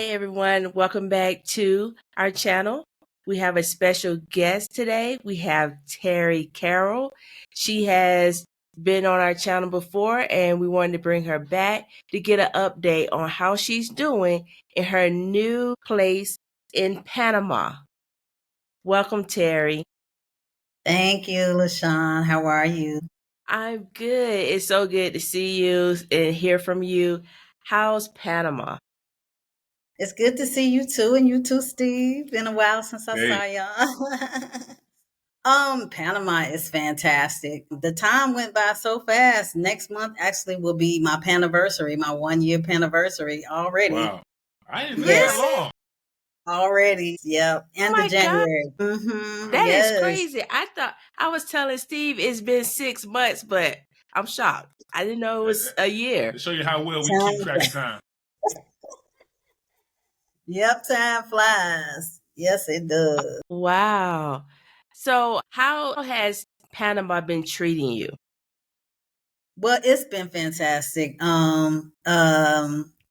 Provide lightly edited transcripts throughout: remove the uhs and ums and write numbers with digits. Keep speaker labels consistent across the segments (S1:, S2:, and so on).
S1: Hey everyone, welcome back to our channel. We have a special guest today. We have Terri Carroll. She has been on our channel before and we wanted to bring her back to get an update on how she's doing in her new place in Panama. Welcome, Terri.
S2: Thank you, LaShawn. How are you?
S1: I'm good. It's so good to see you and hear from you. How's Panama?
S2: It's good to see you too, and you too, Steve. Been a while since I
S3: Hey,
S2: saw y'all. Panama is fantastic. The time went by so fast. Next month actually will be my paniversary, my 1 year paniversary already.
S3: wow. I didn't been that
S2: Yes,
S1: Really?
S3: long.
S2: already. Yep.
S1: Oh
S2: End of
S1: my God.
S2: January.
S1: That is
S2: Yes.
S1: crazy. I thought I was telling Steve it's been 6 months, but I'm shocked. I didn't know it
S3: That,
S1: was
S3: that,
S1: a year.
S3: to show you how well we keep
S2: Time,
S3: track of time.
S2: yep, time flies. Yes, it does.
S1: Wow. So, how has Panama been treating you?
S2: Well, it's been fantastic.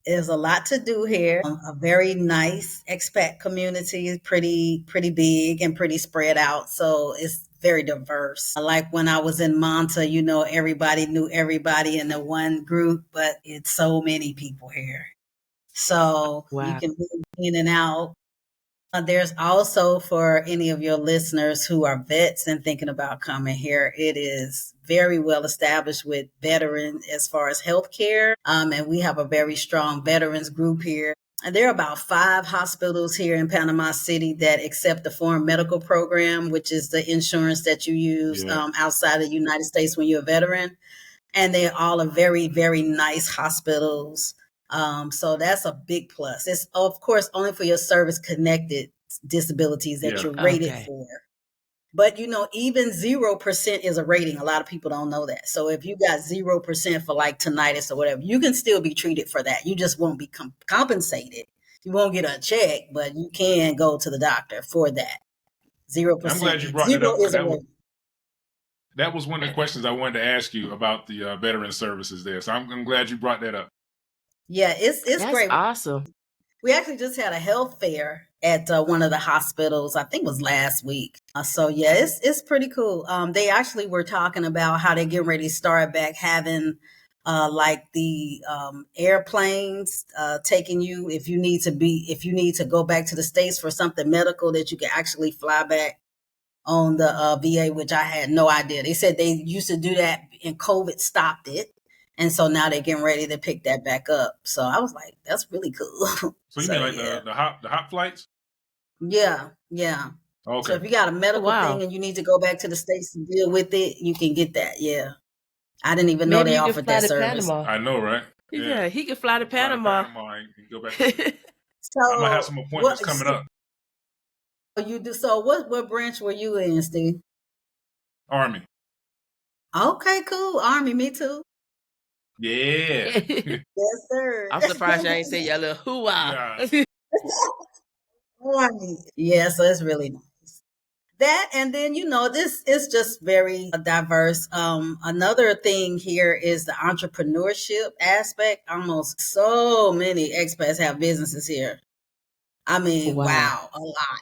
S2: There's a lot to do here. A very nice expat community, pretty big and pretty spread out. So it's very diverse. Like when I was in Manta, everybody knew everybody in the one group, but it's so many people here. So you
S1: Wow.
S2: can move in and out. There's also for any of your listeners who are vets and thinking about coming here, it is very well established with veterans as far as healthcare. And we have a very strong veterans group here. And there are about 5 hospitals here in Panama City that accept the foreign medical program, which is the insurance that you use
S3: Yeah.
S2: outside of the United States when you're a veteran. And they all are very, very nice hospitals. So that's a big plus. It's of course only for your service connected disabilities that
S3: Yeah.
S2: you're rated
S1: Okay.
S2: for. But even 0% is a rating. A lot of people don't know that. So if you got 0% for like tinnitus or whatever, you can still be treated for that. You just won't be compensated. You won't get a check, but you can go to the doctor for that.
S3: I'm
S2: 0%.
S3: glad you brought that
S2: Zero
S3: up because
S2: is a rating.
S3: that was one of the questions I wanted to ask you about the veteran services there. So I'm glad you brought that up.
S2: Yeah, it's
S1: That's
S2: great.
S1: awesome.
S2: We actually just had a health fair at one of the hospitals. I think it was last week. So yeah, it's pretty cool. They actually were talking about how they're getting ready to start back having like the airplanes taking you if you need to go back to the States for something medical that you can actually fly back on the VA, which I had no idea. They said they used to do that and COVID stopped it. And so now they're getting ready to pick that back up. So I was like, that's really cool.
S3: So you mean
S2: So
S3: like
S2: yeah.
S3: the hot flights?
S2: Yeah. So
S3: Okay.
S2: if you got a
S1: Oh,
S2: medical
S1: wow.
S2: thing and you need to go back to the States to deal with it, you can get that. Yeah. I didn't even know
S1: Maybe
S2: they
S1: you can
S2: offered
S1: fly
S2: that
S1: to
S2: service.
S1: Panama.
S3: I know, right? Yeah.
S1: Yeah, he can fly to
S3: Fly to
S1: Panama.
S3: Panama and go back. I might have
S2: So
S3: some appointments
S2: what
S3: coming
S2: so
S3: up.
S2: you do so what branch were you in, Steve?
S3: Army.
S2: Okay, cool. Army, me too.
S3: Yeah.
S2: Yes, sir.
S1: I'm surprised y'all ain't say y'all little hoo-ah.
S3: Nah.
S2: Army. Yeah, so it's really nice. That and then this is just very diverse. Another thing here is the entrepreneurship aspect. Almost so many expats have businesses here. I mean,
S1: Wow.
S2: wow, a lot.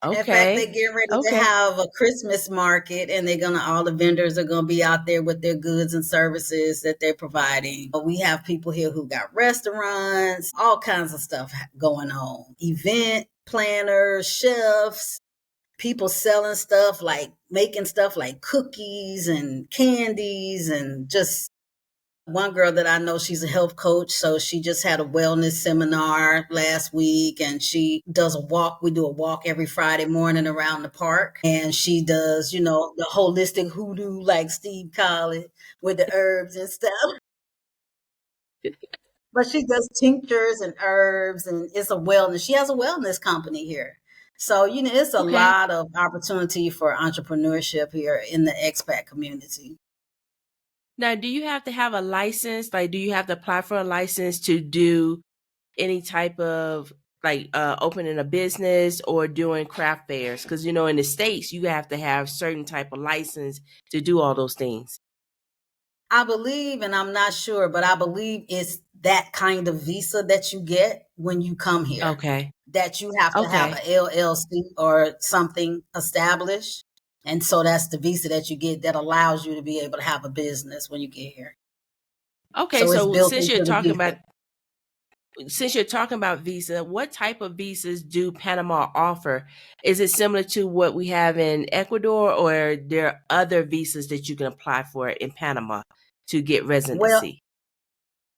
S2: In fact, they're
S1: Okay.
S2: getting ready to
S1: Okay.
S2: have a Christmas market and all the vendors are gonna be out there with their goods and services that they're providing. We have people here who got restaurants, all kinds of stuff going on. Event planners, chefs, people selling stuff like making stuff like cookies and candies and just one girl that I know, she's a health coach. So she just had a wellness seminar last week and she does a walk. We do a walk every Friday morning around the park. And she does, the holistic hoodoo, like Steve called it, with the herbs and stuff. But she does tinctures and herbs and it's a wellness. She has a wellness company here. So, it's a
S1: Okay.
S2: lot of opportunity for entrepreneurship here in the expat community.
S1: Now, do you have to have a license? Like, do you have to apply for a license to do any type of like opening a business or doing craft fairs? Because in the States, you have to have certain type of license to do all those things.
S2: I believe, and I'm not sure, but I believe it's that kind of visa that you get when you come here.
S1: Okay.
S2: That you have to have
S1: Okay.
S2: a LLC or something established. And so that's the visa that you get that allows you to be able to have a business when you get here.
S1: Okay.
S2: So it's
S1: So
S2: built into the visa.
S1: since you're talking about visa, what type of visas do Panama offer? Is it similar to what we have in Ecuador, or there are other visas that you can apply for in Panama to get
S2: Well,
S1: residency?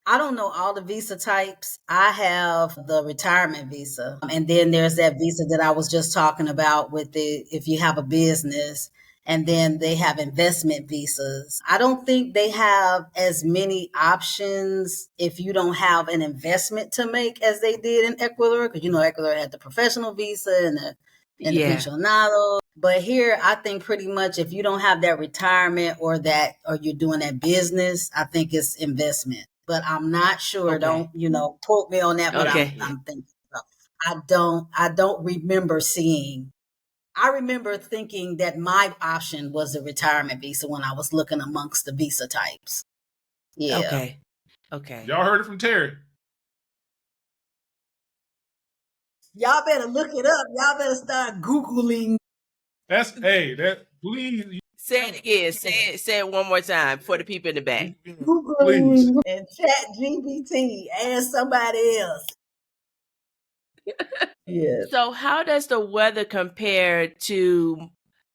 S2: I don't know all the visa types. I have the retirement visa. And then there's that visa that I was just talking about with the if you have a business. And then they have investment visas. I don't think they have as many options if you don't have an investment to make as they did in Ecuador. Because Ecuador had the professional visa and the
S1: Yeah.
S2: pensionado. But here, I think pretty much if you don't have that retirement or you're doing that business, I think it's investment. But I'm not sure.
S1: Okay.
S2: Don't quote me on that. But I'm
S1: Okay.
S2: thinking so. I don't remember seeing. I remember thinking that my option was a retirement visa when I was looking amongst the visa types. Yeah.
S1: Okay. Okay.
S3: Y'all heard it from Terri.
S2: Y'all better look it up. Y'all better start Googling.
S3: Please.
S1: Say it again. Say it one more time for the people in the back.
S3: Please.
S2: Googling and chat GPT. Ask somebody else. Yeah.
S1: So how does the weather compare to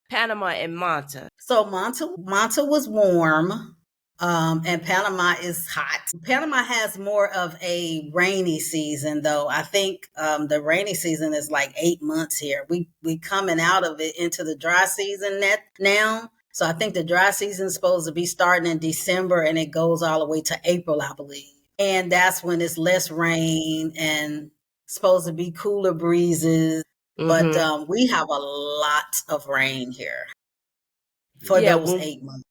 S1: Panama and Manta?
S2: So Manta was warm, and Panama is hot. Panama has more of a rainy season, though. I think the rainy season is like 8 months here. We coming out of it into the dry season now. So I think the dry season is supposed to be starting in December, and it goes all the way to April, I believe. And that's when it's less rain and supposed to be cooler breezes. But we have a lot of rain here for
S1: Yeah,
S2: those 8 months.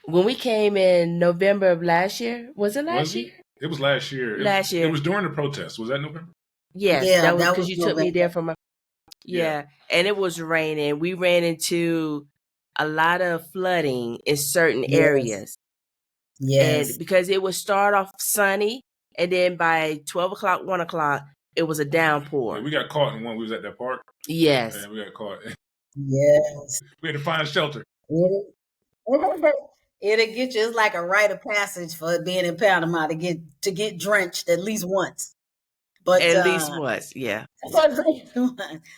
S1: when we came in November of last year, was it last year?
S3: It was last year.
S1: Last year.
S3: It was during the protest. Was that November?
S1: Yes,
S2: Yeah,
S1: that was
S2: that
S1: because
S2: was
S1: you took me there
S2: November.
S1: for my
S3: Yeah.
S1: and it was raining. We ran into a lot of flooding in certain
S2: Yes,
S1: areas,
S2: yes,
S1: and because it would start off sunny, and then by 12 o'clock, 1 o'clock, it was a
S3: Yeah,
S1: downpour.
S3: we got caught in one. We was at that park.
S1: Yes,
S3: And we got caught.
S2: yes.
S3: We had to find shelter.
S2: It'll, it'll get you. It's like a rite of passage for being in Panama to get drenched at least once. But
S1: at least once. Yeah.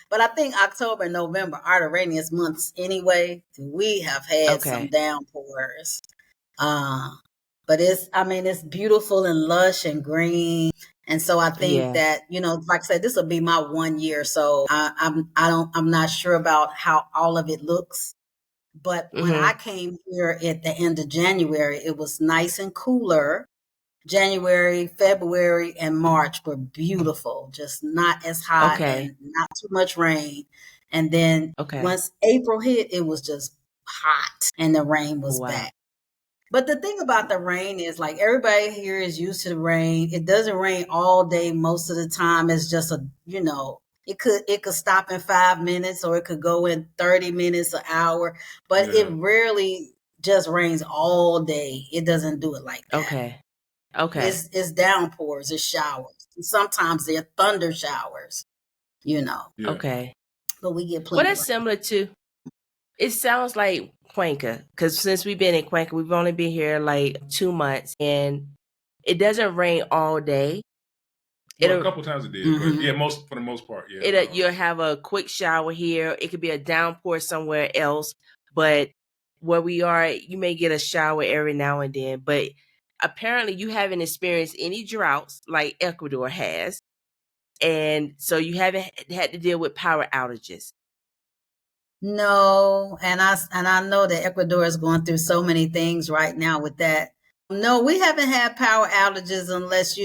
S2: but I think October and November are the rainiest months anyway. We have had some
S1: Okay.
S2: downpours. But it's beautiful and lush and green. And so I think
S1: Yeah.
S2: that, like I said, this will be my 1 year. So I'm not sure about how all of it looks. But when I came here at the end of January, it was nice and cooler. January, February, and March were beautiful, just not as hot
S1: Okay.
S2: and not too much rain. And then
S1: Okay.
S2: once April hit, it was just hot and the rain was
S1: Wow.
S2: back. But the thing about the rain is like everybody here is used to the rain. It doesn't rain all day most of the time. It's just it could stop in 5 minutes or it could go in 30 minutes, an hour, but
S3: Yeah.
S2: it rarely just rains all day. It doesn't do it like that.
S1: Okay. Okay.
S2: It's downpours, it's showers. And sometimes they're thunder showers,
S3: Yeah.
S1: Okay.
S2: but we get
S1: Well,
S2: plenty.
S1: that's similar to. It sounds like Cuenca, because since we've been in Cuenca, we've only been here like 2 months, and it doesn't rain all day.
S3: Well, a couple times it did,
S2: Mhm.
S3: but yeah, for the most part, yeah.
S1: You'll have a quick shower here. It could be a downpour somewhere else, but where we are, you may get a shower every now and then. But apparently, you haven't experienced any droughts like Ecuador has, and so you haven't had to deal with power outages.
S2: No, and I know that Ecuador is going through so many things right now with that. No, we haven't had power outages unless,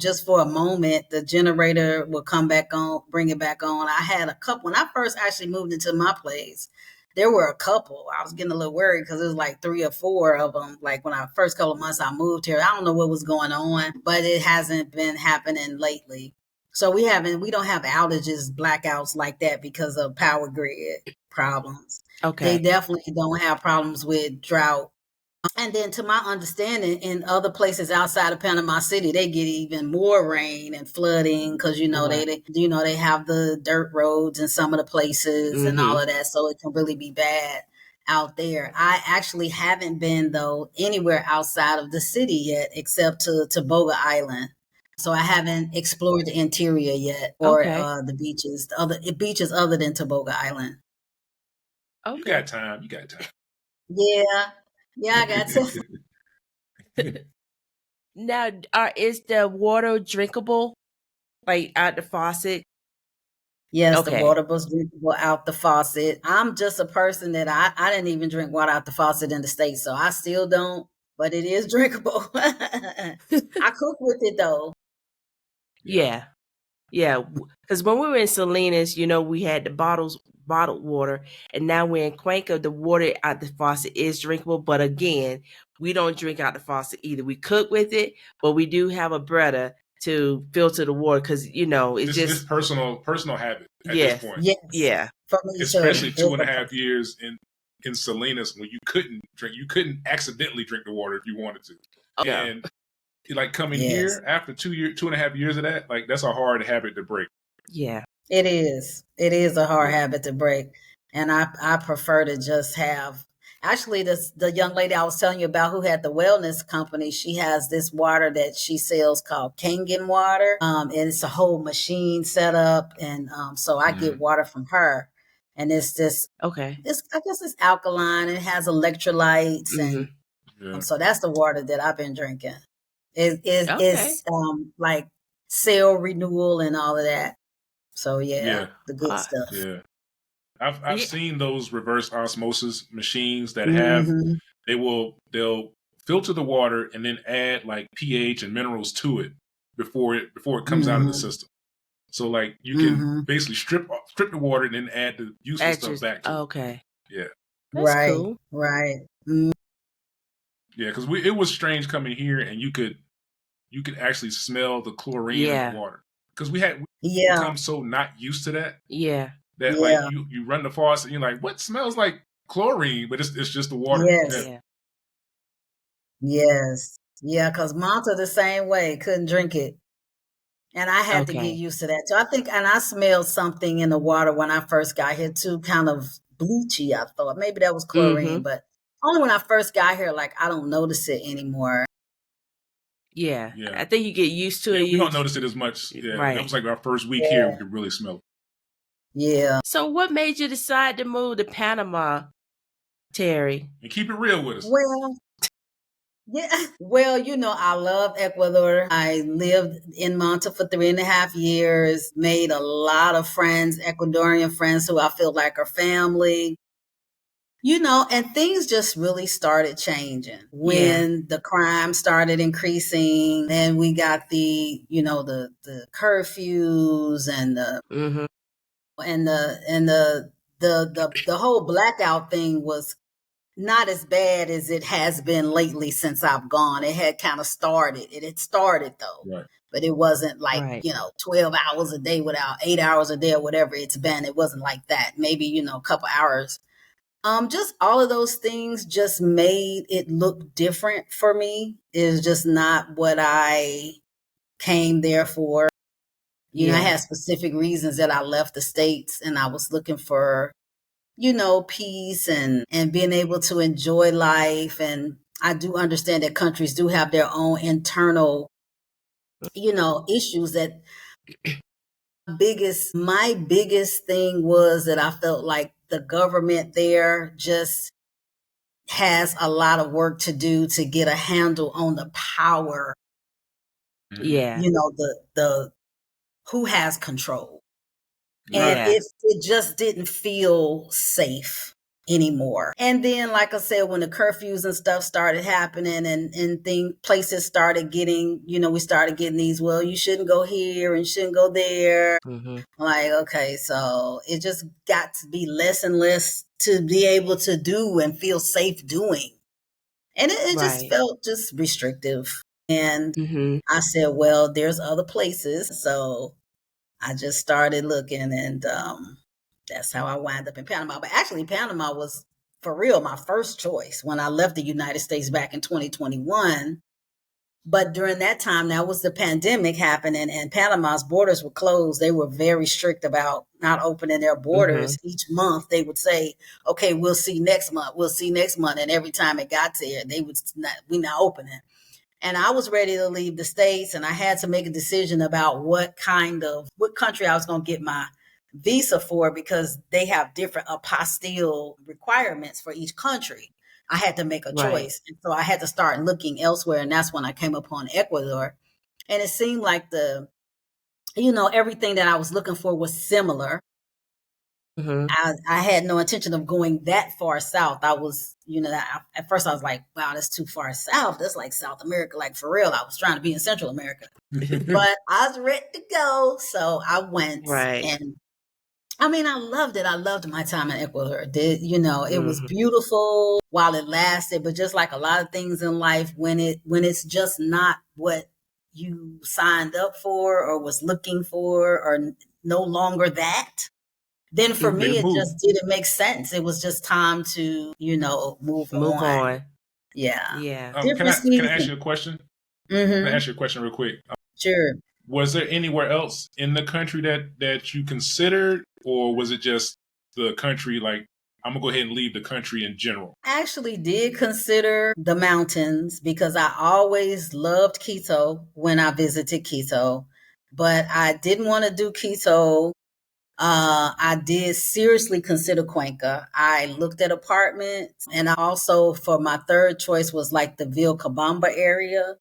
S2: just for a moment, the generator will come back on, bring it back on. I had a couple. When I first actually moved into my place, there were a couple. I was getting a little worried because it was like 3 or 4 of them. Like when I first couple of months I moved here, I don't know what was going on, but it hasn't been happening lately. So we don't have outages, blackouts like that because of power grid problems.
S1: Okay.
S2: They definitely don't have problems with drought And then, to my understanding, in other places outside of Panama City, they get even more rain and flooding because they have the dirt roads in some of the places and all of that, so it can really be bad out there. I actually haven't been though anywhere outside of the city yet, except to Boga Island. So I haven't explored the interior yet, or the beaches, the other beaches other than Toboga Island.
S3: Okay. You got time.
S2: Yeah, I got to.
S1: Now, is the water drinkable, like out the faucet?
S2: Yes, the water was drinkable out the faucet. I'm just a person that I didn't even drink water out the faucet in the States, so I still don't, but it is drinkable. I cook with it though.
S1: Yeah. Because when we were in Salinas, we had the bottled water, and now we're in Cuenca. The water out the faucet is drinkable, but again, we don't drink out the faucet either. We cook with it, but we do have a Brita to filter the water because it's just
S3: personal habit at this point.
S2: Yeah, for me
S3: especially 2.5 years in Salinas when you couldn't accidentally drink the water if you wanted to, and like coming here after 2.5 years of that, like that's a hard habit to break.
S1: Yeah,
S2: it is a hard habit to break, and I prefer to just have. Actually, the young lady I was telling you about who had the wellness company, she has this water that she sells called Kangen water. And it's a whole machine set up. And so I get water from her. And it's just, I guess it's alkaline. It has electrolytes. And so that's the water that I've been drinking. It's like cell renewal and all of that. So the good stuff.
S3: Yeah. I've seen those reverse osmosis machines that have they'll filter the water and then add like pH and minerals to it before it comes out of the system. So like you can basically strip the water and then add the useful stuff back to it. Yeah.
S1: That's cool.
S2: Right.
S3: Yeah, because it was strange coming here and you could actually smell the chlorine in the water because we become so not used to that.
S1: Yeah.
S3: That like you run the faucet and you're like, what smells like chlorine? But it's just the water.
S2: Yes. Yeah, because Monta the same way, couldn't drink it. And I had to get used to that. So I think, and I smelled something in the water when I first got here too, kind of bleachy, I thought. Maybe that was chlorine, but only when I first got here, like I don't notice it anymore.
S1: Yeah. I think you get used to it.
S3: We don't notice it as much. Yeah. Right. That was like our first week here, we could really smell it.
S2: Yeah.
S1: So what made you decide to move to Panama, Terri?
S3: And keep it real with us.
S2: Well, I love Ecuador. I lived in Manta for 3.5 years, made a lot of friends, Ecuadorian friends who I feel like are family. And things just really started changing when the crime started increasing. Then we got the curfews and the whole blackout thing was not as bad as it has been lately since I've gone. It had kind of started. It had started though, but it wasn't like 12 hours a day without 8 hours a day or whatever it's been. It wasn't like that. Maybe a couple hours. Just all of those things just made it look different for me. It's just not what I came there for. I had specific reasons that I left the States, and I was looking for, peace and being able to enjoy life. And I do understand that countries do have their own internal, issues. That my biggest thing was that I felt like the government there just has a lot of work to do to get a handle on the power.
S1: Yeah.
S2: The who has control. And it just didn't feel safe anymore. And then, like I said, when the curfews and stuff started happening and places started getting, we started getting these, well, you shouldn't go here and shouldn't go there. Like, okay, so it just got to be less and less to be able to do and feel safe doing. And it just felt just restrictive. And I said, well, there's other places. So I just started looking, and that's how I wound up in Panama. But actually, Panama was for real, my first choice when I left the United States back in 2021. But during that time, that was the pandemic happening, and Panama's borders were closed. They were very strict about not opening their borders. Each month, they would say, "Okay, we'll see next month. We'll see next month." And every time it got there, they would not, "We not opening." And I was ready to leave the States, and I had to make a decision about what country I was going to get my visa for, because they have different apostille requirements for each country. I had to make a choice. And so I had to start looking elsewhere. And that's when I came upon Ecuador. And it seemed like everything that I was looking for was similar. I had no intention of going that far south. I was, at first I was like, wow, that's too far south. That's like South America. Like, for real, I was trying to be in Central America. But I was ready to go. So I went. And I mean, I loved it. I loved my time in Ecuador. It was beautiful while it lasted, but just like a lot of things in life, when it's just not what you signed up for or was looking for, or no longer that, then for me, it just didn't make sense. It was just time to, move on. Yeah.
S3: Can I ask you a question? Can I ask you a question real quick?
S2: Sure.
S3: Was there anywhere else in the country that you considered, or was it just the country, like, I'm going to go ahead and leave the country in general?
S2: I actually did consider the mountains, because I always loved Quito when I visited Quito, but I didn't want to do Quito. I did seriously consider Cuenca. I looked at apartments, and I also, for my third choice, was like the Vilcabamba area.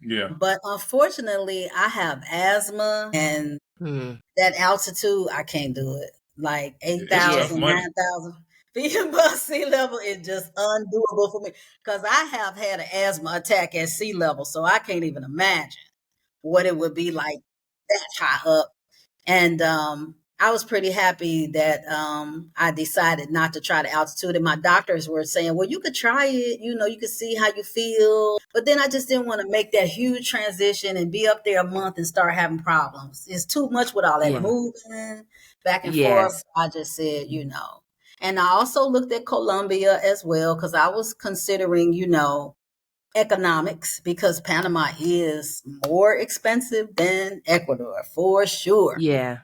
S3: Yeah.
S2: But unfortunately, I have asthma, and that altitude, I can't do it. Like 8,000, 9,000 feet above sea level is just undoable for me, because I have had an asthma attack at sea level. So I can't even imagine what it would be like that high up. And I was pretty happy that I decided not to try the altitude. And my doctors were saying, well, you could try it. You could see how you feel. But then I just didn't want to make that huge transition and be up there a month and start having problems. It's too much with all that moving back and forth. I just said, And I also looked at Colombia as well, because I was considering, economics, because Panama is more expensive than Ecuador, for sure.
S1: Yeah.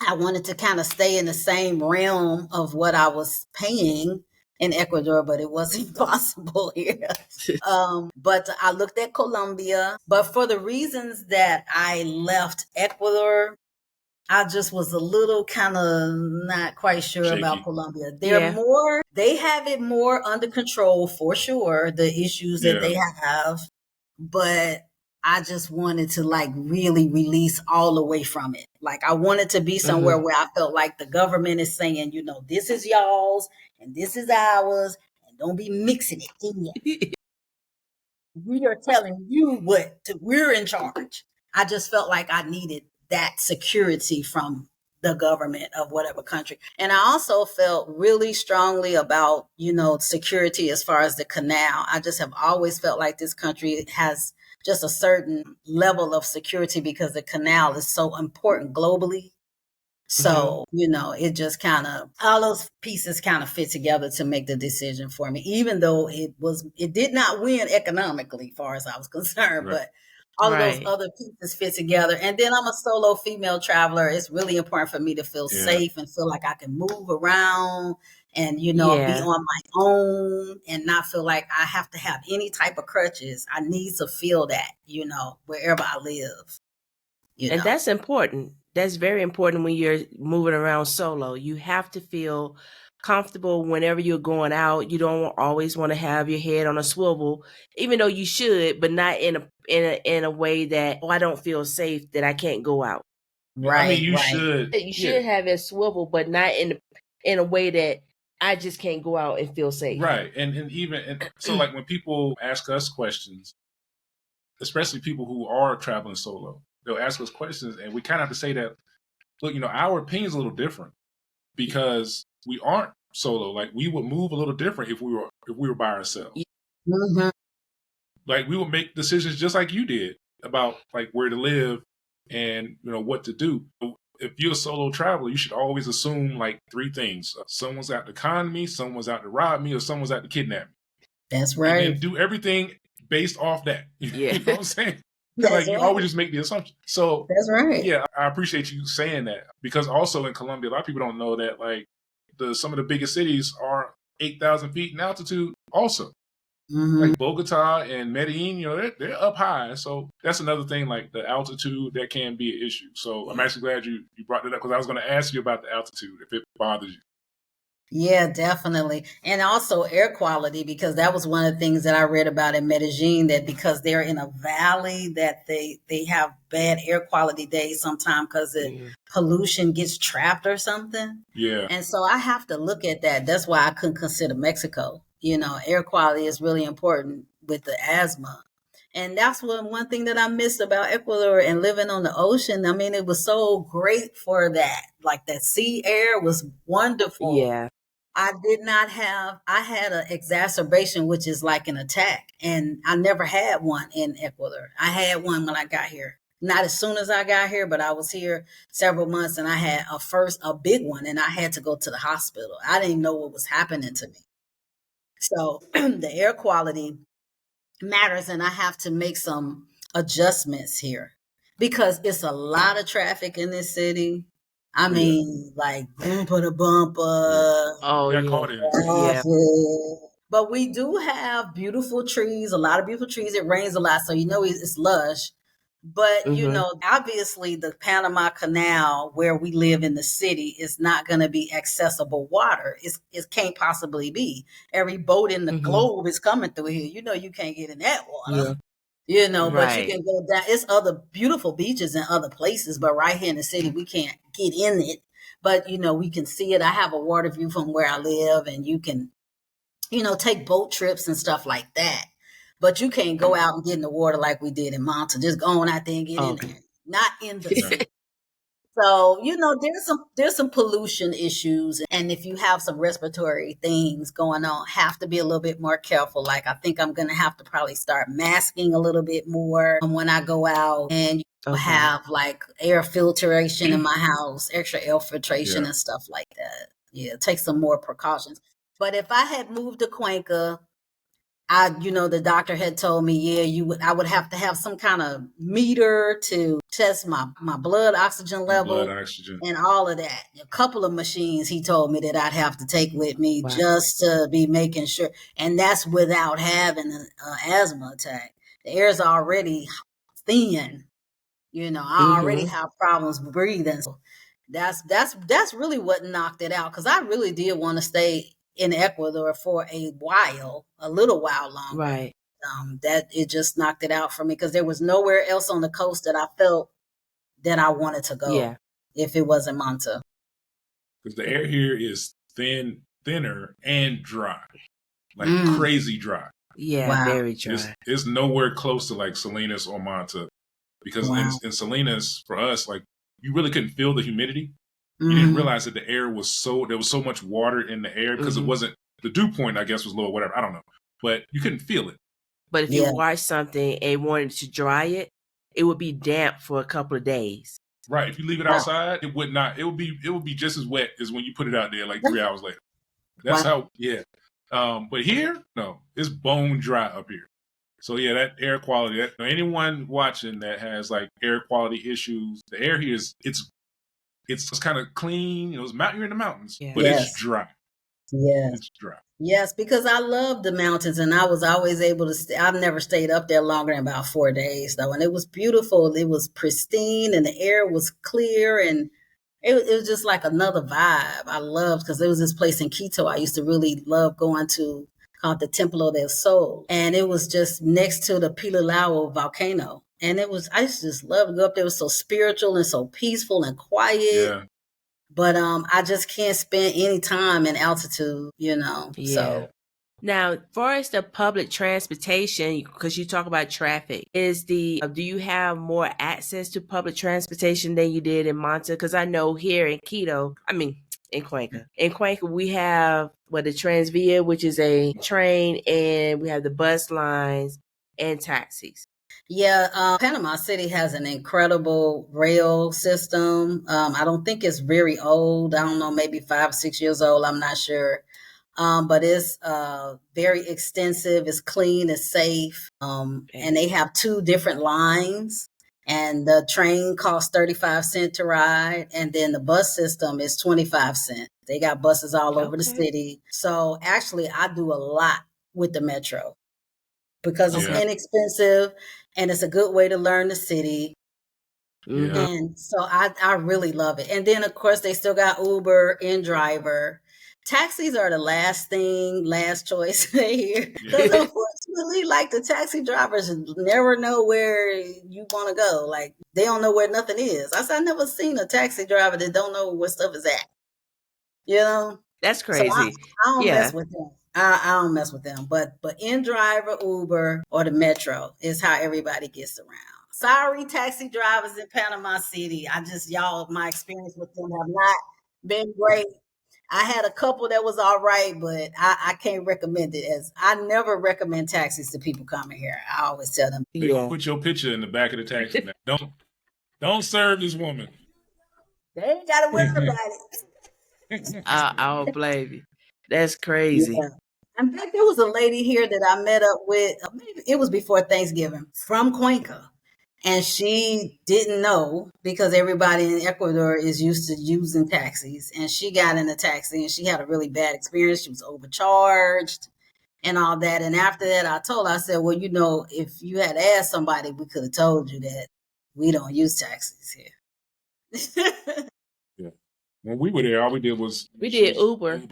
S2: I wanted to kind of stay in the same realm of what I was paying in Ecuador, but it wasn't possible here. But I looked at Colombia, but for the reasons that I left Ecuador, I just was a little kind of not quite sure
S3: shaky
S2: about Colombia. They have it more under control, for sure, the issues that they have, but I just wanted to like really release all the way from it. Like, I wanted to be somewhere where I felt like the government is saying, this is y'all's and this is ours, and don't be mixing it in there. We are telling you we're in charge. I just felt like I needed that security from the government of whatever country. And I also felt really strongly about, security as far as the canal. I just have always felt like this country has just a certain level of security, because the canal is so important globally. So, it just kind of, all those pieces kind of fit together to make the decision for me, even though it did not win economically, as far as I was concerned, but all of those other pieces fit together. And then I'm a solo female traveler. It's really important for me to feel safe and feel like I can move around and, be on my own and not feel like I have to have any type of crutches. I need to feel that, wherever I live.
S1: And that's important. That's very important when you're moving around solo. You have to feel comfortable whenever you're going out. You don't always want to have your head on a swivel, even though you should, but not in a way that, I don't feel safe, that I can't go out.
S2: Right.
S3: I mean, you should.
S1: You should have a swivel, but not in a way that I just can't go out and feel safe.
S3: Right. And so, like, when people ask us questions, especially people who are traveling solo, they'll ask us questions, and we kind of have to say that, look, our opinion's a little different, because we aren't solo. Like, we would move a little different if we were by ourselves.
S2: Mm-hmm.
S3: Like, we would make decisions just like you did about, like, where to live and what to do. if you're a solo traveler, you should always assume like 3 things. Someone's out to con me, someone's out to rob me, or someone's out to kidnap me.
S2: That's
S3: And
S2: right.
S3: then do everything based off that.
S1: Yeah.
S3: You know what I'm saying?
S2: That's
S3: Like, you
S2: right.
S3: always just make the assumption. So
S2: That's right.
S3: yeah, I appreciate you saying that, because also in Colombia, a lot of people don't know that like some of the biggest cities are 8,000 feet in altitude also. Like Bogota and Medellin, you know, they're up high. So that's another thing, like the altitude, that can be an issue. So I'm actually glad you brought that up, because I was going to ask you about the altitude, if it bothers you.
S2: Yeah, definitely. And also air quality, because that was one of the things that I read about in Medellin, that because they're in a valley, that they have bad air quality days sometimes because the pollution gets trapped or something.
S3: Yeah.
S2: And so I have to look at that. That's why I couldn't consider Mexico. You know, air quality is really important with the asthma. And that's one thing that I missed about Ecuador and living on the ocean. I mean, it was so great for that. Like that sea air was wonderful.
S1: Yeah.
S2: I had an exacerbation, which is like an attack. And I never had one in Ecuador. I had one when I got here. Not as soon as I got here, but I was here several months and I had a big one, and I had to go to the hospital. I didn't even know what was happening to me. So the air quality matters, and I have to make some adjustments here because it's a lot of traffic in this city. I mean, like bumper to bumper.
S1: Oh,
S3: Yeah, I
S1: yeah.
S3: caught it.
S2: Traffic. But we do have beautiful trees, a lot of beautiful trees. It rains a lot, so you know it's lush. But you know, obviously the Panama Canal where we live in the city is not going to be accessible water. It can't possibly be. Every boat in the globe is coming through here. You know, you can't get in that water. You know, but you
S1: Right.
S2: can go down. It's other beautiful beaches in other places, but right here in the city, we can't get in it. But you know, we can see it. I have a water view from where I live, and you can, you know, take boat trips and stuff like that. But you can't go out and get in the water like we did in Monta. Just going out there and get in there. Not in the sea. So, you know, there's some pollution issues. And if you have some respiratory things going on, have to be a little bit more careful. Like I think I'm gonna have to probably start masking a little bit more when I go out, and have like air filtration in my house, extra air filtration and stuff like that. Yeah, take some more precautions. But if I had moved to Cuenca, the doctor had told me, I would have to have some kind of meter to test my blood oxygen level and all of that. A couple of machines he told me that I'd have to take with me just to be making sure. And that's without having an asthma attack. The air's already thin. You know, I already have problems breathing. So that's really what knocked it out, because I really did want to stay in Ecuador for a little while longer.
S1: Right.
S2: That it just knocked it out for me, because there was nowhere else on the coast that I felt that I wanted to go if it wasn't Manta.
S3: Because the air here is thinner and dry, like crazy dry.
S1: Yeah, very dry.
S3: It's nowhere close to like Salinas or Manta, because in Salinas, for us, like you really couldn't feel the humidity. You didn't realize that there was so much water in the air, because it wasn't, the dew point, I guess, was low or whatever. I don't know. But you couldn't feel it.
S1: But if you wash something and wanted to dry it, it would be damp for a couple of days.
S3: Right. If you leave it outside, it would not. It would be just as wet as when you put it out there like 3 hours later. That's how. But here, no, it's bone dry up here. So yeah, that air quality. Anyone watching that has like air quality issues, the air here it's kind of clean. You're in the mountains, but it's dry.
S2: Yes.
S3: It's dry.
S2: Yes, because I love the mountains, and I was always able to stay. I've never stayed up there longer than about 4 days, though. And it was beautiful. It was pristine, and the air was clear, and it was just like another vibe. I loved, because there was this place in Quito I used to really love going to, called the Templo del Sol. And it was just next to the Pilalao volcano. And I just loved to go up there. It was so spiritual and so peaceful and quiet.
S3: Yeah.
S2: But I just can't spend any time in altitude, you know.
S1: Yeah.
S2: So
S1: now, as far as the public transportation, because you talk about traffic, do you have more access to public transportation than you did in Manta? Because I know here in in Cuenca. In Cuenca, we have the Transvia, which is a train, and we have the bus lines and taxis.
S2: Yeah, Panama City has an incredible rail system. I don't think it's very old. I don't know, maybe 5 or 6 years old. I'm not sure. But it's very extensive. It's clean. It's safe. And they have two different lines. And the train costs 35 cents to ride, and then the bus system is 25 cents. They got buses all over the city. So actually, I do a lot with the metro because it's inexpensive and it's a good way to learn the city.
S1: Mm-hmm.
S2: And so I really love it. And then of course they still got Uber, InDriver. Taxis are the last choice here. Because unfortunately, like the taxi drivers never know where you want to go. Like they don't know where nothing is. I never seen a taxi driver that don't know where stuff is at. You know?
S1: That's
S2: So
S1: crazy.
S2: I don't mess with them. I don't mess with them. But InDriver, Uber, or the Metro is how everybody gets around. Sorry, taxi drivers in Panama City. My experience with them have not been great. I had a couple that was all right, but I can't recommend it. As I never recommend taxis to people coming here. I always tell them,
S3: They gonna put your picture in the back of the taxi. Don't serve this woman.
S2: they ain't got to worry about it.
S1: I don't blame you. That's crazy.
S2: Yeah. In fact, there was a lady here that I met up with, maybe it was before Thanksgiving, from Cuenca. And she didn't know because everybody in Ecuador is used to using taxis. And she got in a taxi and she had a really bad experience. She was overcharged and all that. And after that, I told her, I said, well, if you had asked somebody, we could have told you that we don't use taxis here.
S3: Yeah. When we were there, all we did was
S1: Uber.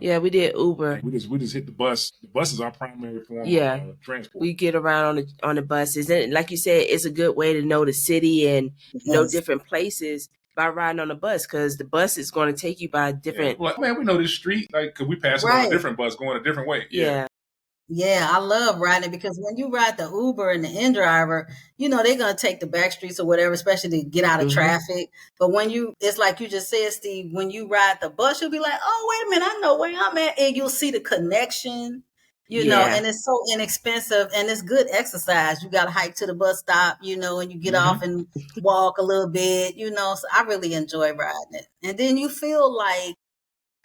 S1: Yeah, we did Uber.
S3: We just hit the bus. The bus is our primary form of transport.
S1: We get around on the buses, and like you said, it's a good way to know the city and know different places by riding on the bus, because the bus is going to take you by different.
S3: Yeah. Like, man, we know this street. Like, could we pass it on a different bus going a different way?
S1: Yeah.
S2: Yeah, I love riding because when you ride the Uber and the InDriver, they're going to take the back streets or whatever, especially to get out of traffic. But it's like you just said, Steve, when you ride the bus, you'll be like, oh, wait a minute, I know where I'm at. And you'll see the connection, and it's so inexpensive and it's good exercise. You got to hike to the bus stop, and you get off and walk a little bit, so I really enjoy riding it. And then you feel like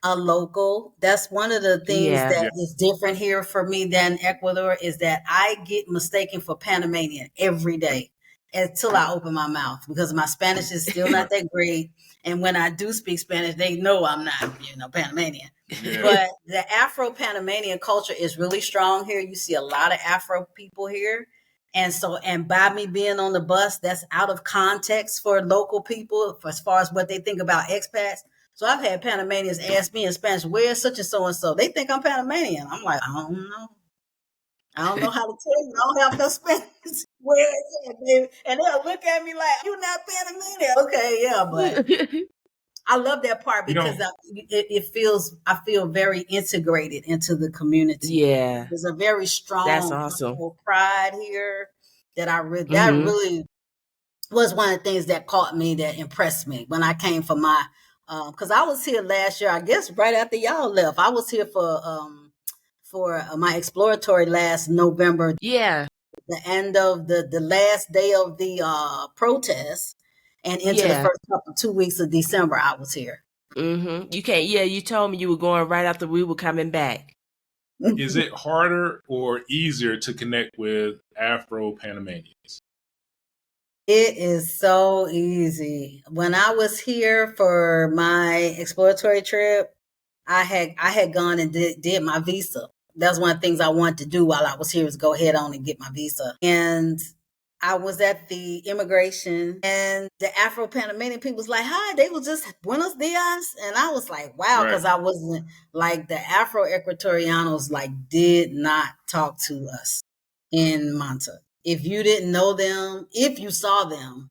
S2: a local. That's one of the things that is different here for me than Ecuador, is that I get mistaken for Panamanian every day until I open my mouth, because my Spanish is still not that great. And when I do speak Spanish, they know I'm not, Panamanian. Yeah. But the Afro-Panamanian culture is really strong here. You see a lot of Afro people here. And by me being on the bus, that's out of context for local people as far as what they think about expats. So I've had Panamanians ask me in Spanish, where's such and so? They think I'm Panamanian. I'm like, I don't know. I don't know how to tell you. I don't have no Spanish. Where is it, baby? And they'll look at me like, you're not Panamanian. Okay, yeah, but I love that part because I feel very integrated into the community.
S1: Yeah.
S2: There's a very strong pride here that that really was one of the things that caught me, that impressed me when I came for my, because I was here last year, I guess right after y'all left. I was here for my exploratory last November.
S1: Yeah.
S2: The end of the last day of the protest and into the first 2 weeks of December, I was here.
S1: You can't. Yeah, you told me you were going right after we were coming back.
S3: Is it harder or easier to connect with Afro-Panamanians?
S2: It is so easy. When I was here for my exploratory trip, I had gone and did my visa. That's one of the things I wanted to do while I was here, was go ahead on and get my visa. And I was at the immigration, and the Afro-Panamanian people was like, hi, they was just buenos dias. And I was like, wow, because I wasn't, like, the Afro-Ecuatorianos, like, did not talk to us in Manta. If you didn't know them, if you saw them,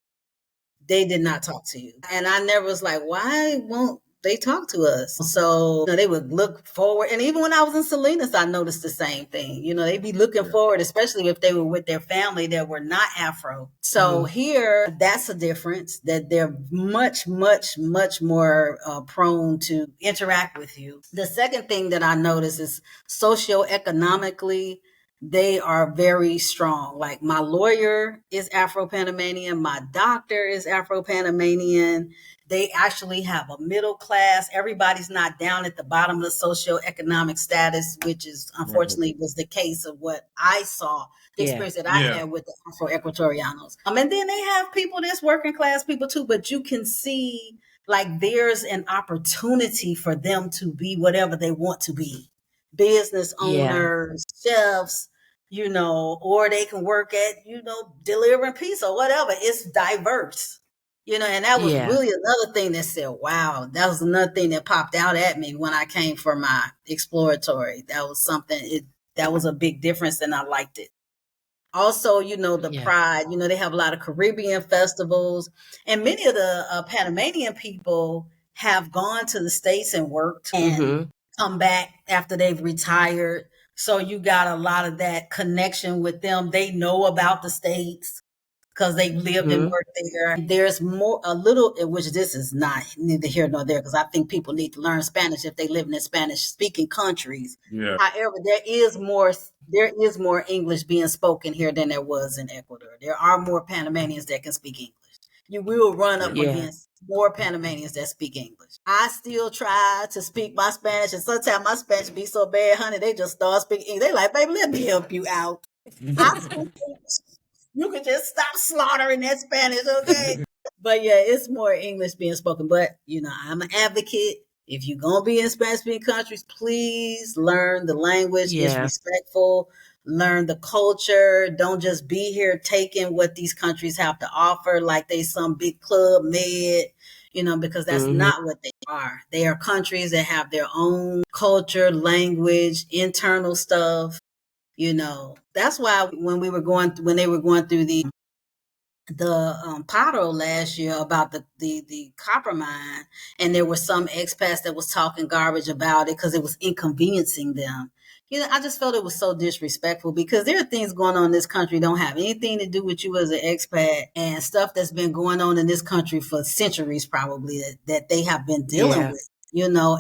S2: they did not talk to you. And I never was like, why won't they talk to us? So they would look forward. And even when I was in Salinas, I noticed the same thing. They'd be looking forward, especially if they were with their family that were not Afro. So here, that's a difference, that they're much, much, much more prone to interact with you. The second thing that I noticed is socioeconomically, they are very strong. Like my lawyer is Afro-Panamanian, my doctor is Afro-Panamanian. They actually have a middle class. Everybody's not down at the bottom of the socioeconomic status, which is unfortunately was the case of what I saw, the experience that I had with the Afro-Ecuatorianos. And then they have people that's working class people too, but you can see like there's an opportunity for them to be whatever they want to be. Business owners, chefs, or they can work at, delivering pizza or whatever. It's diverse, and that was really another thing that said, wow, that was another thing that popped out at me when I came for my exploratory. That was something, that was a big difference and I liked it. Also, the pride, they have a lot of Caribbean festivals, and many of the Panamanian people have gone to the States and worked and come back after they've retired. So you got a lot of that connection with them. They know about the States because they've lived and worked there. There's which this is not neither here nor there, because I think people need to learn Spanish if they live in Spanish speaking countries.
S3: Yeah.
S2: However, there is more English being spoken here than there was in Ecuador. There are more Panamanians that can speak English. You will run up against more Panamanians that speak English. I still try to speak my Spanish, and sometimes my Spanish be so bad, honey, they just start speaking English. They like, baby, let me help you out. I speak English. You can just stop slaughtering that Spanish, okay? But yeah, it's more English being spoken. But, I'm an advocate. If you're going to be in Spanish-speaking countries, please learn the language. It's respectful. Learn the culture. Don't just be here taking what these countries have to offer like they some big club med, because that's not what they are. They are countries that have their own culture, language, internal stuff. That's why when they were going through the Paro last year about the copper mine, and there were some expats that was talking garbage about it because it was inconveniencing them. I just felt it was so disrespectful, because there are things going on in this country don't have anything to do with you as an expat, and stuff that's been going on in this country for centuries probably that they have been dealing with,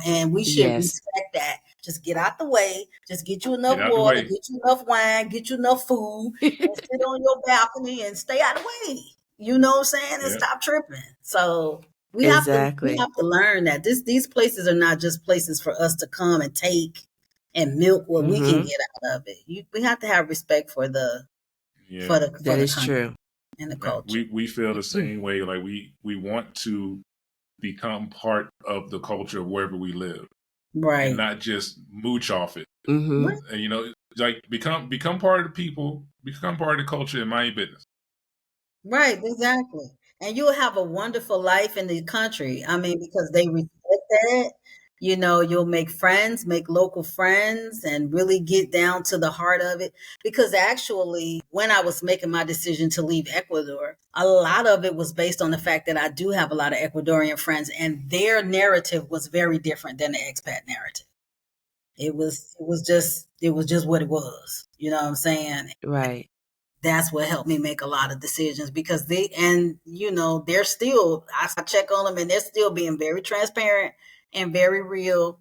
S2: and we should respect that. Just get out the way. Just get you enough water, get you enough wine, get you enough food, and sit on your balcony and stay out of the way. You know what I'm saying? And stop tripping. So we have to learn that these places are not just places for us to come and take and milk what we can get out of it. We have to have respect for the country and the culture.
S3: We feel the same way. Like we want to become part of the culture of wherever we live.
S2: Right.
S3: And not just mooch off it. And, like become part of the people, become part of the culture, and mind your business.
S2: Right, exactly. And you'll have a wonderful life in the country. I mean, because they respect that. You'll make friends, make local friends, and really get down to the heart of it. Because actually, when I was making my decision to leave Ecuador, a lot of it was based on the fact that I do have a lot of Ecuadorian friends, and their narrative was very different than the expat narrative. It was just what it was. You know what I'm saying?
S1: Right.
S2: That's what helped me make a lot of decisions, because they're still, I check on them and they're still being very transparent and very real,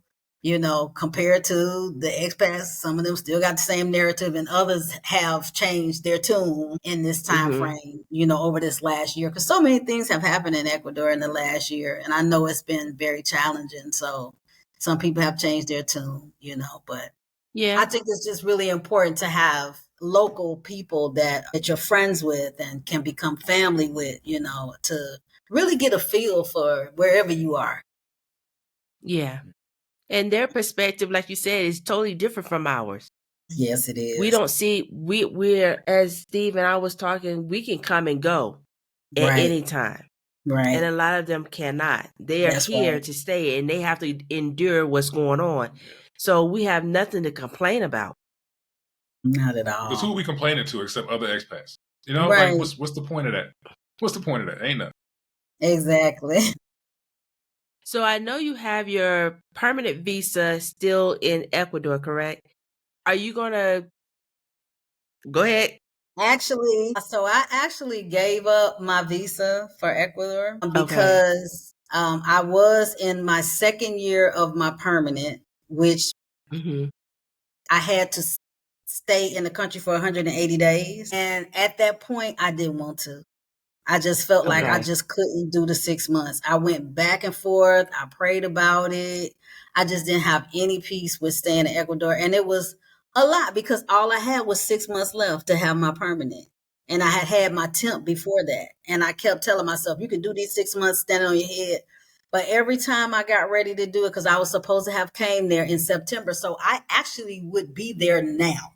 S2: compared to the expats. Some of them still got the same narrative, and others have changed their tune in this time frame, over this last year. Because so many things have happened in Ecuador in the last year, and I know it's been very challenging. So some people have changed their tune, but I think it's just really important to have local people that you're friends with and can become family with, to really get a feel for wherever you are.
S1: Yeah. And their perspective, like you said, is totally different from ours.
S2: Yes, it is.
S1: We don't see, we're, as Steve and I was talking, we can come and go at any time.
S2: Right.
S1: And a lot of them cannot. They are here to stay, and they have to endure what's going on. So we have nothing to complain about.
S2: Not at all.
S3: Because who are we complaining to except other expats? Like what's the point of that? What's the point of that? Ain't nothing.
S2: Exactly.
S1: So I know you have your permanent visa still in Ecuador, correct? Are you going to go ahead?
S2: Actually, so I actually gave up my visa for Ecuador because I was in my second year of my permanent, which I had to stay in the country for 180 days. And at that point, I didn't want to. I just felt like I just couldn't do the 6 months. I went back and forth. I prayed about it. I just didn't have any peace with staying in Ecuador. And it was a lot because all I had was 6 months left to have my permanent. And I had my temp before that. And I kept telling myself, you can do these 6 months standing on your head. But every time I got ready to do it, because I was supposed to have came there in September. So I actually would be there now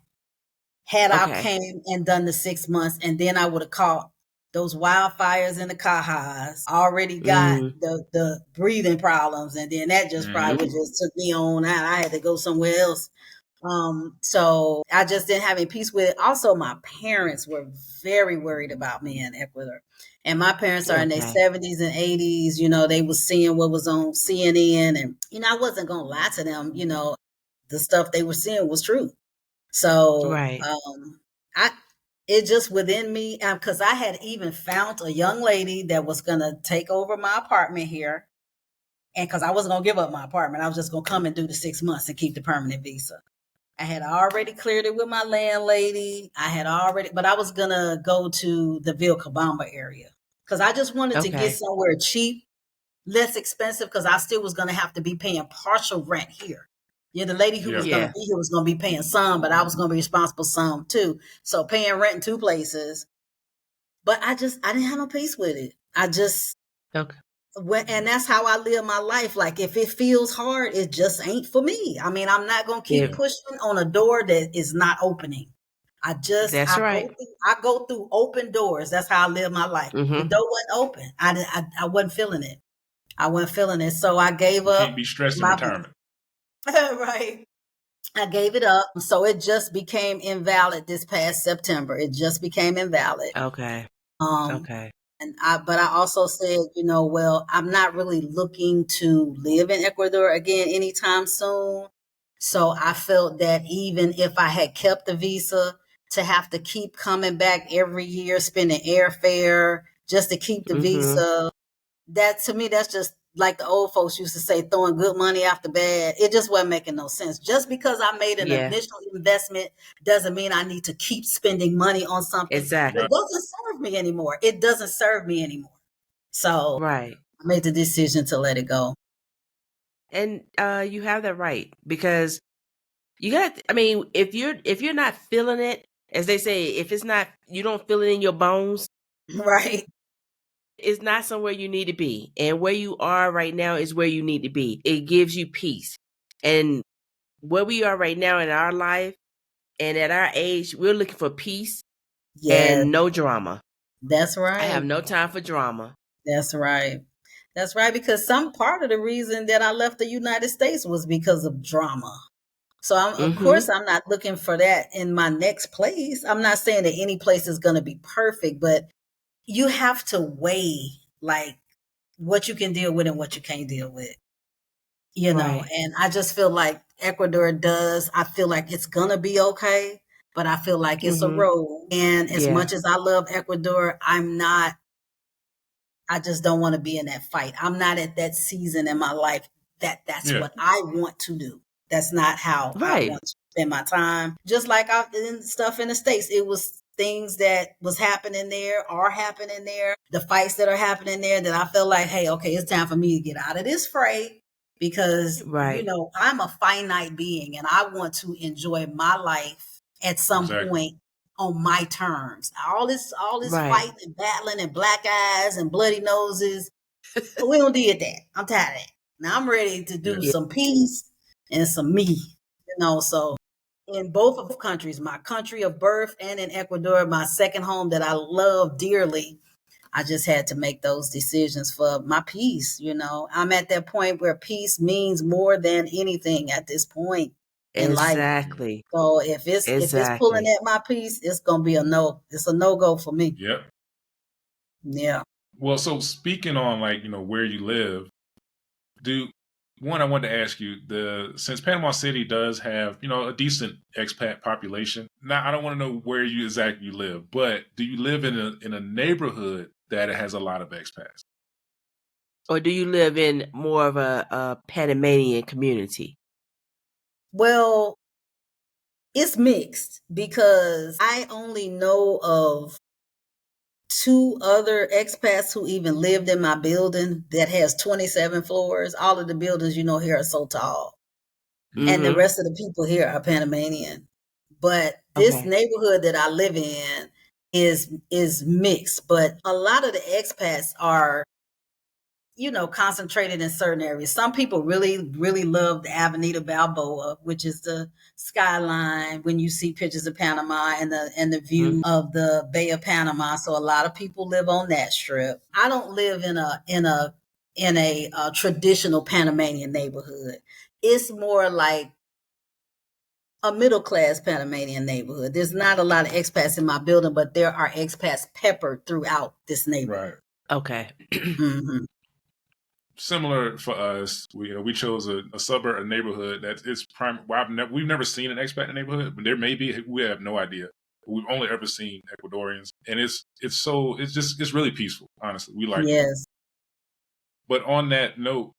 S2: had I came and done the 6 months. And then I would have caught those wildfires in the Cajas, already got the breathing problems. And then that just probably just took me on out. I had to go somewhere else. So I just didn't have any peace with it. Also, my parents were very worried about me in Ecuador. And my parents are in their 70s and 80s. You know, they was seeing what was on CNN. And, you know, I wasn't going to lie to them. You know, the stuff they were seeing was true. So it just within me, because I had even found a young lady that was going to take over my apartment here. And because I wasn't going to give up my apartment, I was just going to come and do the 6 months and keep the permanent visa. I had already cleared it with my landlady. But I was going to go to the Vilcabamba area because I just wanted to get somewhere cheap, less expensive, because I still was going to have to be paying partial rent here. Yeah, the lady who was going to be here was going to be paying some, but I was going to be responsible some too. So paying rent in two places. But I didn't have no peace with it. And that's how I live my life. Like if it feels hard, it just ain't for me. I mean, I'm not going to keep pushing on a door that is not opening. I go through open doors. That's how I live my life. The door wasn't open. I wasn't feeling it. I wasn't feeling it. So I gave up.
S3: Can't be stressed in retirement.
S2: Right. I gave it up. So it just became invalid this past September. It just became invalid. But I also said, you know, well, I'm not really looking to live in Ecuador again anytime soon. So I felt that even if I had kept the visa, to have to keep coming back every year, spending airfare just to keep the visa, that to me, that's just like the old folks used to say, throwing good money after bad. It just wasn't making no sense. Just because I made an initial investment doesn't mean I need to keep spending money on something.
S1: Exactly.
S2: It doesn't serve me anymore. So I made the decision to let it go.
S1: And you have that right, because you got, I mean, if you're not feeling it, as they say, if it's not, you don't feel it in your bones.
S2: Right.
S1: It's not somewhere you need to be. And where you are right now is where you need to be. It gives you peace. And where we are right now in our life and at our age, we're looking for peace and no drama.
S2: That's right.
S1: I have no time for drama.
S2: That's right. That's right. Because some part of the reason that I left the United States was because of drama. So of course, I'm not looking for that in my next place. I'm not saying that any place is going to be perfect, but you have to weigh like what you can deal with and what you can't deal with, you know. And I just feel like Ecuador does. I feel like it's going to be okay, but I feel like it's a road. And as much as I love Ecuador, I just don't want to be in that fight. I'm not at that season in my life that's what I want to do. That's not how I want to spend my time. Just like I did stuff in the States, it was things that was happening there, are happening there, the fights that are happening there that I felt like, hey, okay, it's time for me to get out of this fray because, you know, I'm a finite being and I want to enjoy my life at some point on my terms. All this fighting and battling and black eyes and bloody noses, we don't did that. I'm tired of that. Now I'm ready to do some peace and some me, you know. So in both of countries, my country of birth and in Ecuador, my second home that I love dearly, I just had to make those decisions for my peace. You know, I'm at that point where peace means more than anything at this point in life. So if it's pulling at my peace, it's gonna be a no. It's a no-go for me.
S3: Yep.
S2: Yeah.
S3: Well, so speaking on like, you know, where you live, I wanted to ask you, since Panama City does have, you know, a decent expat population. Now, I don't want to know where you exactly live, but do you live in a neighborhood that has a lot of expats?
S1: Or do you live in more of a Panamanian community?
S2: Well, It's mixed because I only know of 2 other expats who even lived in my building that has 27 floors. All of the buildings, here are so tall. And the rest of the people here are Panamanian. But this neighborhood that I live in is mixed. But a lot of the expats are, concentrated in certain areas. Some people really, really love the Avenida Balboa, which is the skyline when you see pictures of Panama and the view of the Bay of Panama. So a lot of people live on that strip. I don't live in a traditional Panamanian neighborhood. It's more like a middle class Panamanian neighborhood. There's not a lot of expats in my building, but there are expats peppered throughout this neighborhood.
S3: Right.
S1: Okay.
S3: Similar for us, we chose a suburb, a neighborhood that is prime. Well, we've never seen an expat in a neighborhood, but there may be. We have no idea. We've only ever seen Ecuadorians, and it's really peaceful. Honestly, we like it.
S2: Yes.
S3: But on that note,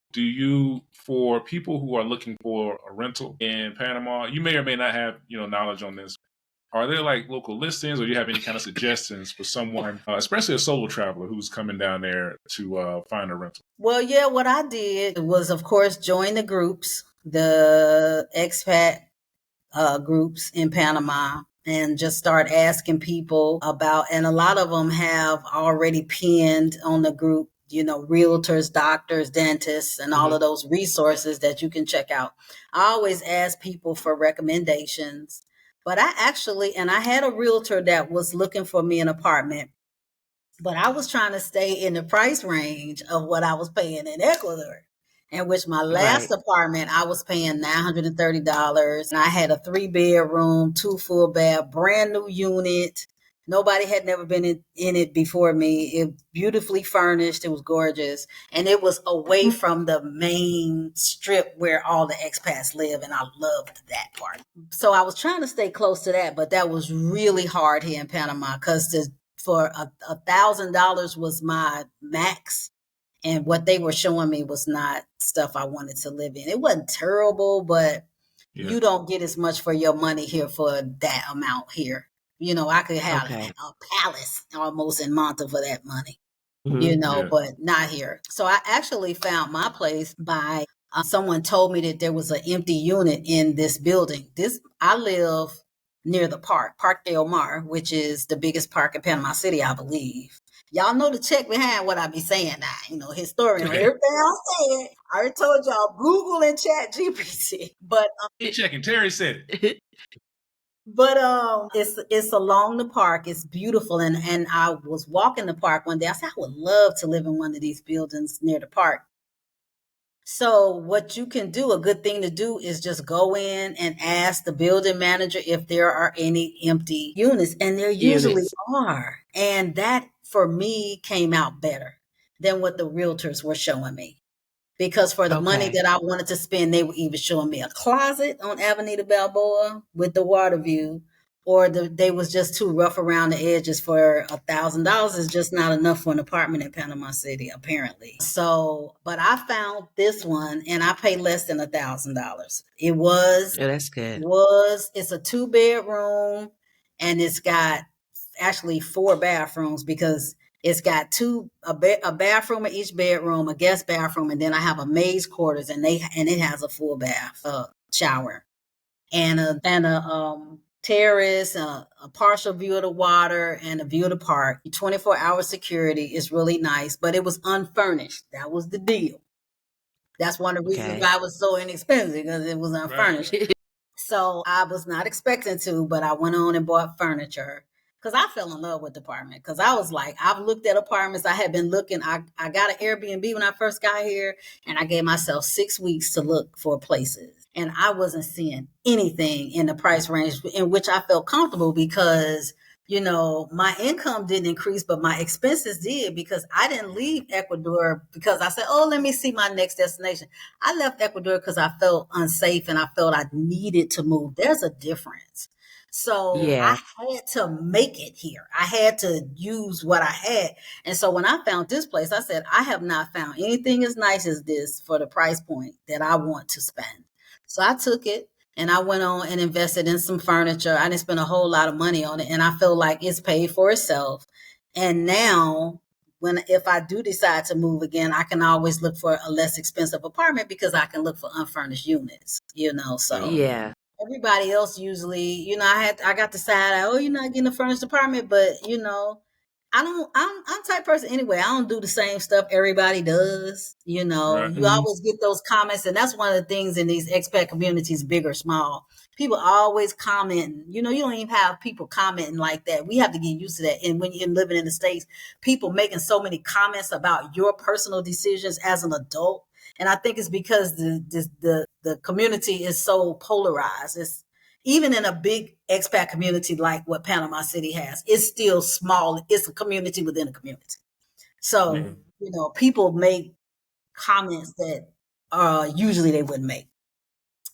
S3: for people who are looking for a rental in Panama, you may or may not have knowledge on this. Are there like local listings, or do you have any kind of suggestions for someone, especially a solo traveler who's coming down there to find a rental?
S2: Well, yeah, what I did was, of course, join the groups, the expat groups in Panama, and just start asking people about, and a lot of them have already pinned on the group, realtors, doctors, dentists, and all of those resources that you can check out. I always ask people for recommendations. But I had a realtor that was looking for me an apartment, but I was trying to stay in the price range of what I was paying in Ecuador, in which my last apartment, I was paying $930. And I had a 3-bedroom, 2 full bath, brand new unit. Nobody had never been in it before me. It beautifully furnished. It was gorgeous. And it was away from the main strip where all the expats live. And I loved that part. So I was trying to stay close to that, but that was really hard here in Panama because for $1,000 was my max. And what they were showing me was not stuff I wanted to live in. It wasn't terrible, but you don't get as much for your money here for that amount here. I could have a palace almost in Manta for that money, but not here. So I actually found my place by someone told me that there was an empty unit in this building. I live near the Park Del Mar, which is the biggest park in Panama City, I believe. Y'all know the check behind what I be saying now. Historian, everything I said. I already told y'all, Google and Chat GPT. But
S3: keep checking. Terri said it.
S2: But it's along the park. It's beautiful, and I was walking the park one day. I said I would love to live in one of these buildings near the park. So what you can do, a good thing to do, is just go in and ask the building manager if there are any empty units, and there usually are. And that for me came out better than what the realtors were showing me. Because for the money that I wanted to spend, they were either showing me a closet on Avenida Balboa with the water view, or they was just too rough around the edges. For $1,000 is just not enough for an apartment in Panama City, apparently. So, but I found this one, and I paid less than $1,000. It was,
S1: that's good.
S2: It's a 2-bedroom, and it's got actually 4 bathrooms because it's got a bathroom in each bedroom, a guest bathroom, and then I have a maid's quarters, and it has a full bath, shower, and a terrace, a partial view of the water, and a view of the park. 24-hour security is really nice, but it was unfurnished. That was the deal. That's one of the reasons why it was so inexpensive, because it was unfurnished. Right. So I was not expecting to, but I went on and bought furniture. Because I fell in love with the apartment. Because I was like, I've looked at apartments. I had been looking. I got an Airbnb when I first got here. And I gave myself 6 weeks to look for places. And I wasn't seeing anything in the price range in which I felt comfortable because, my income didn't increase, but my expenses did, because I didn't leave Ecuador because I said, let me see my next destination. I left Ecuador because I felt unsafe and I felt I needed to move. There's a difference. So I had to make it here. I had to use what I had. And so when I found this place, I said, I have not found anything as nice as this for the price point that I want to spend. So I took it. and I went on and invested in some furniture. I didn't spend a whole lot of money on it, and I feel like it's paid for itself. And now, if I do decide to move again, I can always look for a less expensive apartment because I can look for unfurnished units, So
S1: Yeah.
S2: everybody else usually, I got the side, oh, you're not getting a furnished apartment, but I'm the type of person anyway. I don't do the same stuff everybody does.
S3: Right.
S2: You always get those comments, and that's one of the things in these expat communities, big or small. People always comment. You don't even have people commenting like that. We have to get used to that. And when you're living in the States, people making so many comments about your personal decisions as an adult. And I think it's because the community is so polarized. It's even in a big expat community like what Panama City has, it's still small. It's a community within a community. So, people make comments that usually they wouldn't make.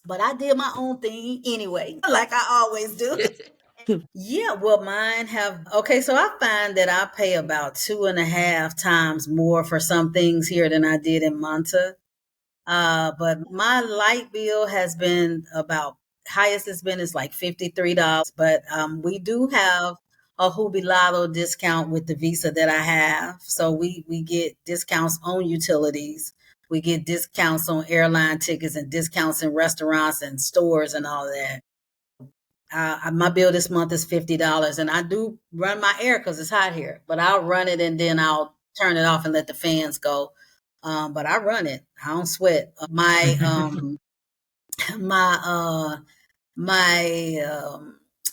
S2: But I did my own thing anyway, like I always do. Yeah, well, so I find that I pay about 2.5 times more for some things here than I did in Manta. But my light bill has been about highest it's been is like $53. But we do have a jubilado discount with the visa that I have. So we get discounts on utilities. We get discounts on airline tickets and discounts in restaurants and stores and all that. My bill this month is $50, and I do run my air because it's hot here. But I'll run it and then I'll turn it off and let the fans go. But I run it. I don't sweat. My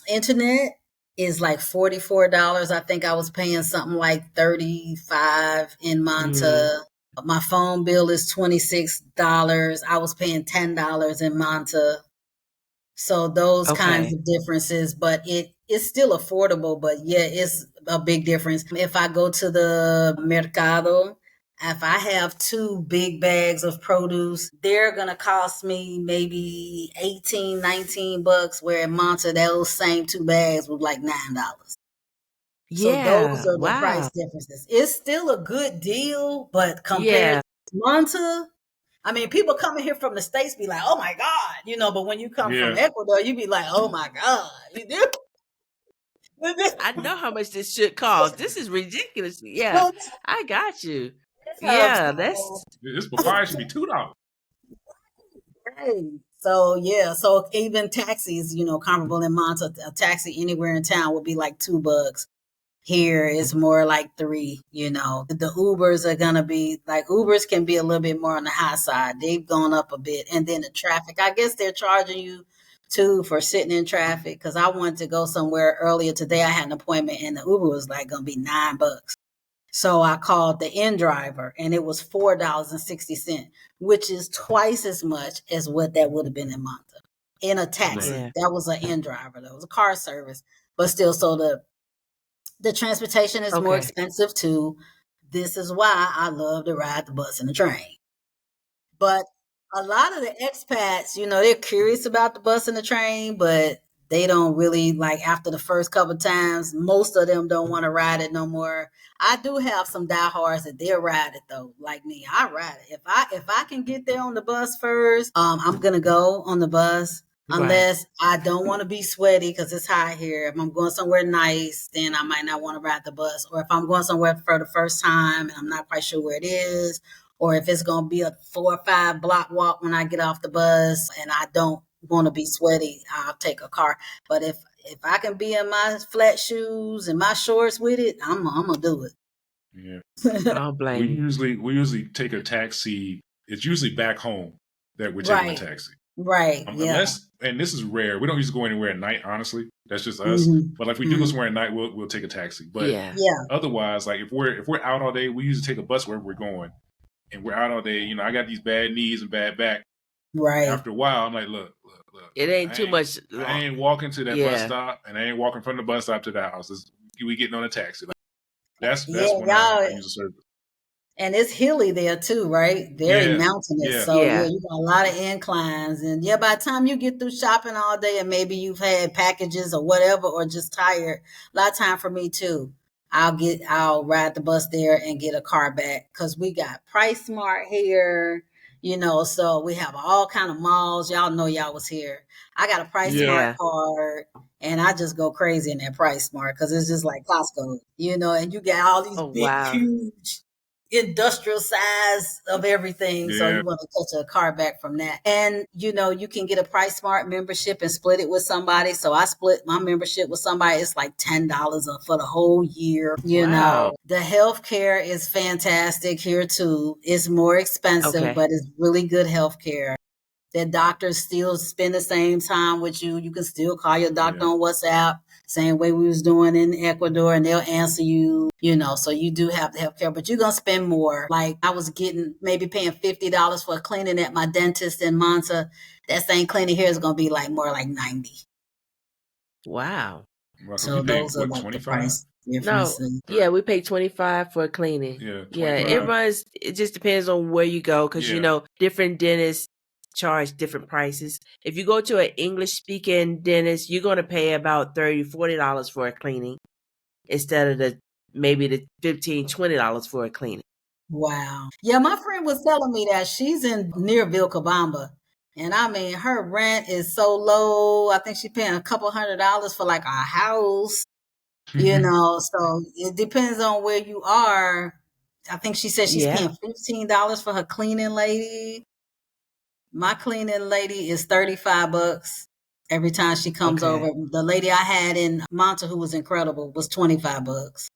S2: internet is like $44. I think I was paying something like $35 in Manta. My phone bill is $26. I was paying $10 in Manta. So those kinds of differences, but it's still affordable, but yeah, it's a big difference. If I go to the mercado, if I have 2 big bags of produce, they're going to cost me maybe 18, 19 bucks, where in Monta, those same 2 bags was like $9. So those are the price differences. It's still a good deal, but compared to Monta, I mean, people coming here from the States be like, oh my God, but when you come from Ecuador, you be like, oh my God, you do?
S1: I know how much this should cost. This is ridiculous. Yeah, I got you. Yeah,
S3: this papaya should be $2.
S2: Right. So yeah, so even taxis, comparable in Monta, a taxi anywhere in town would be like $2. Here is more like 3. The Ubers are gonna be like, Ubers can be a little bit more on the high side. They've gone up a bit, and then the traffic. I guess they're charging you too for sitting in traffic. Because I wanted to go somewhere earlier today. I had an appointment, and the Uber was like gonna be $9. So I called the in driver, and it was $4.60, which is twice as much as what that would have been in Manta in a taxi. Right. That was an in driver. That was a car service, but still, so the transportation is more expensive too. This is why I love to ride the bus and the train. But a lot of the expats, they're curious about the bus and the train, but they don't really, like, after the first couple of times, most of them don't want to ride it no more. I do have some diehards that they'll ride it though, like me. I ride it. If I can get there on the bus first, I'm gonna go on the bus. Unless I don't want to be sweaty because it's hot here. If I'm going somewhere nice, then I might not want to ride the bus. Or if I'm going somewhere for the first time and I'm not quite sure where it is, or if it's going to be a 4 or 5 block walk when I get off the bus and I don't want to be sweaty, I'll take a car. But if I can be in my flat shoes and my shorts with it, I'm gonna do it.
S3: Yeah. I don't blame you. We usually take a taxi. It's usually back home that we're taking a taxi.
S2: Right.
S3: Unless, and this is rare, we don't usually go anywhere at night, honestly. That's just us. But if we do go somewhere at night, we'll take a taxi. But otherwise, like if we're out all day, we usually take a bus wherever we're going. And we're out all day. I got these bad knees and bad back.
S2: Right.
S3: After a while, I'm like, look.
S1: It ain't too much.
S3: I ain't walking to that bus stop, and I ain't walking from the bus stop to the house. We getting on a taxi. Like, that's when I use the service.
S2: And it's hilly there too, right? Very mountainous. Yeah. So you got a lot of inclines. And by the time you get through shopping all day and maybe you've had packages or whatever, or just tired, a lot of time for me too. I'll ride the bus there and get a car back because we got Price Smart here. So we have all kind of malls. Y'all know y'all was here. I got a Price Smart card, and I just go crazy in that Price Smart because it's just like Costco, and you get all these big, huge industrial size of everything. So you want to touch a card back from that. And, you can get a Price Smart membership and split it with somebody. So I split my membership with somebody. It's like $10 for the whole year. The healthcare is fantastic here too. It's more expensive, but it's really good healthcare. The doctors still spend the same time with you. You can still call your doctor on WhatsApp, same way we was doing in Ecuador, and they'll answer you, so you do have the healthcare, but you're going to spend more. Like I was maybe paying $50 for a cleaning at my dentist in Manta. That same cleaning here is going to be more like 90.
S1: Wow.
S2: So those are like the price differences.
S1: No, we pay $25 for a cleaning. It just depends on where you go, because different dentists charge different prices. If you go to an English speaking dentist, you're going to pay about $30-$40 for a cleaning instead of the $15-$20 for a cleaning.
S2: Wow. Yeah, my friend was telling me that she's near Vilcabamba, and I mean her rent is so low. I think she's paying a couple $100 for like a house. So it depends on where you are. I think she said she's paying $15 for her cleaning lady. My cleaning lady is $35 every time she comes over. The lady I had in Manta, who was incredible, was $25.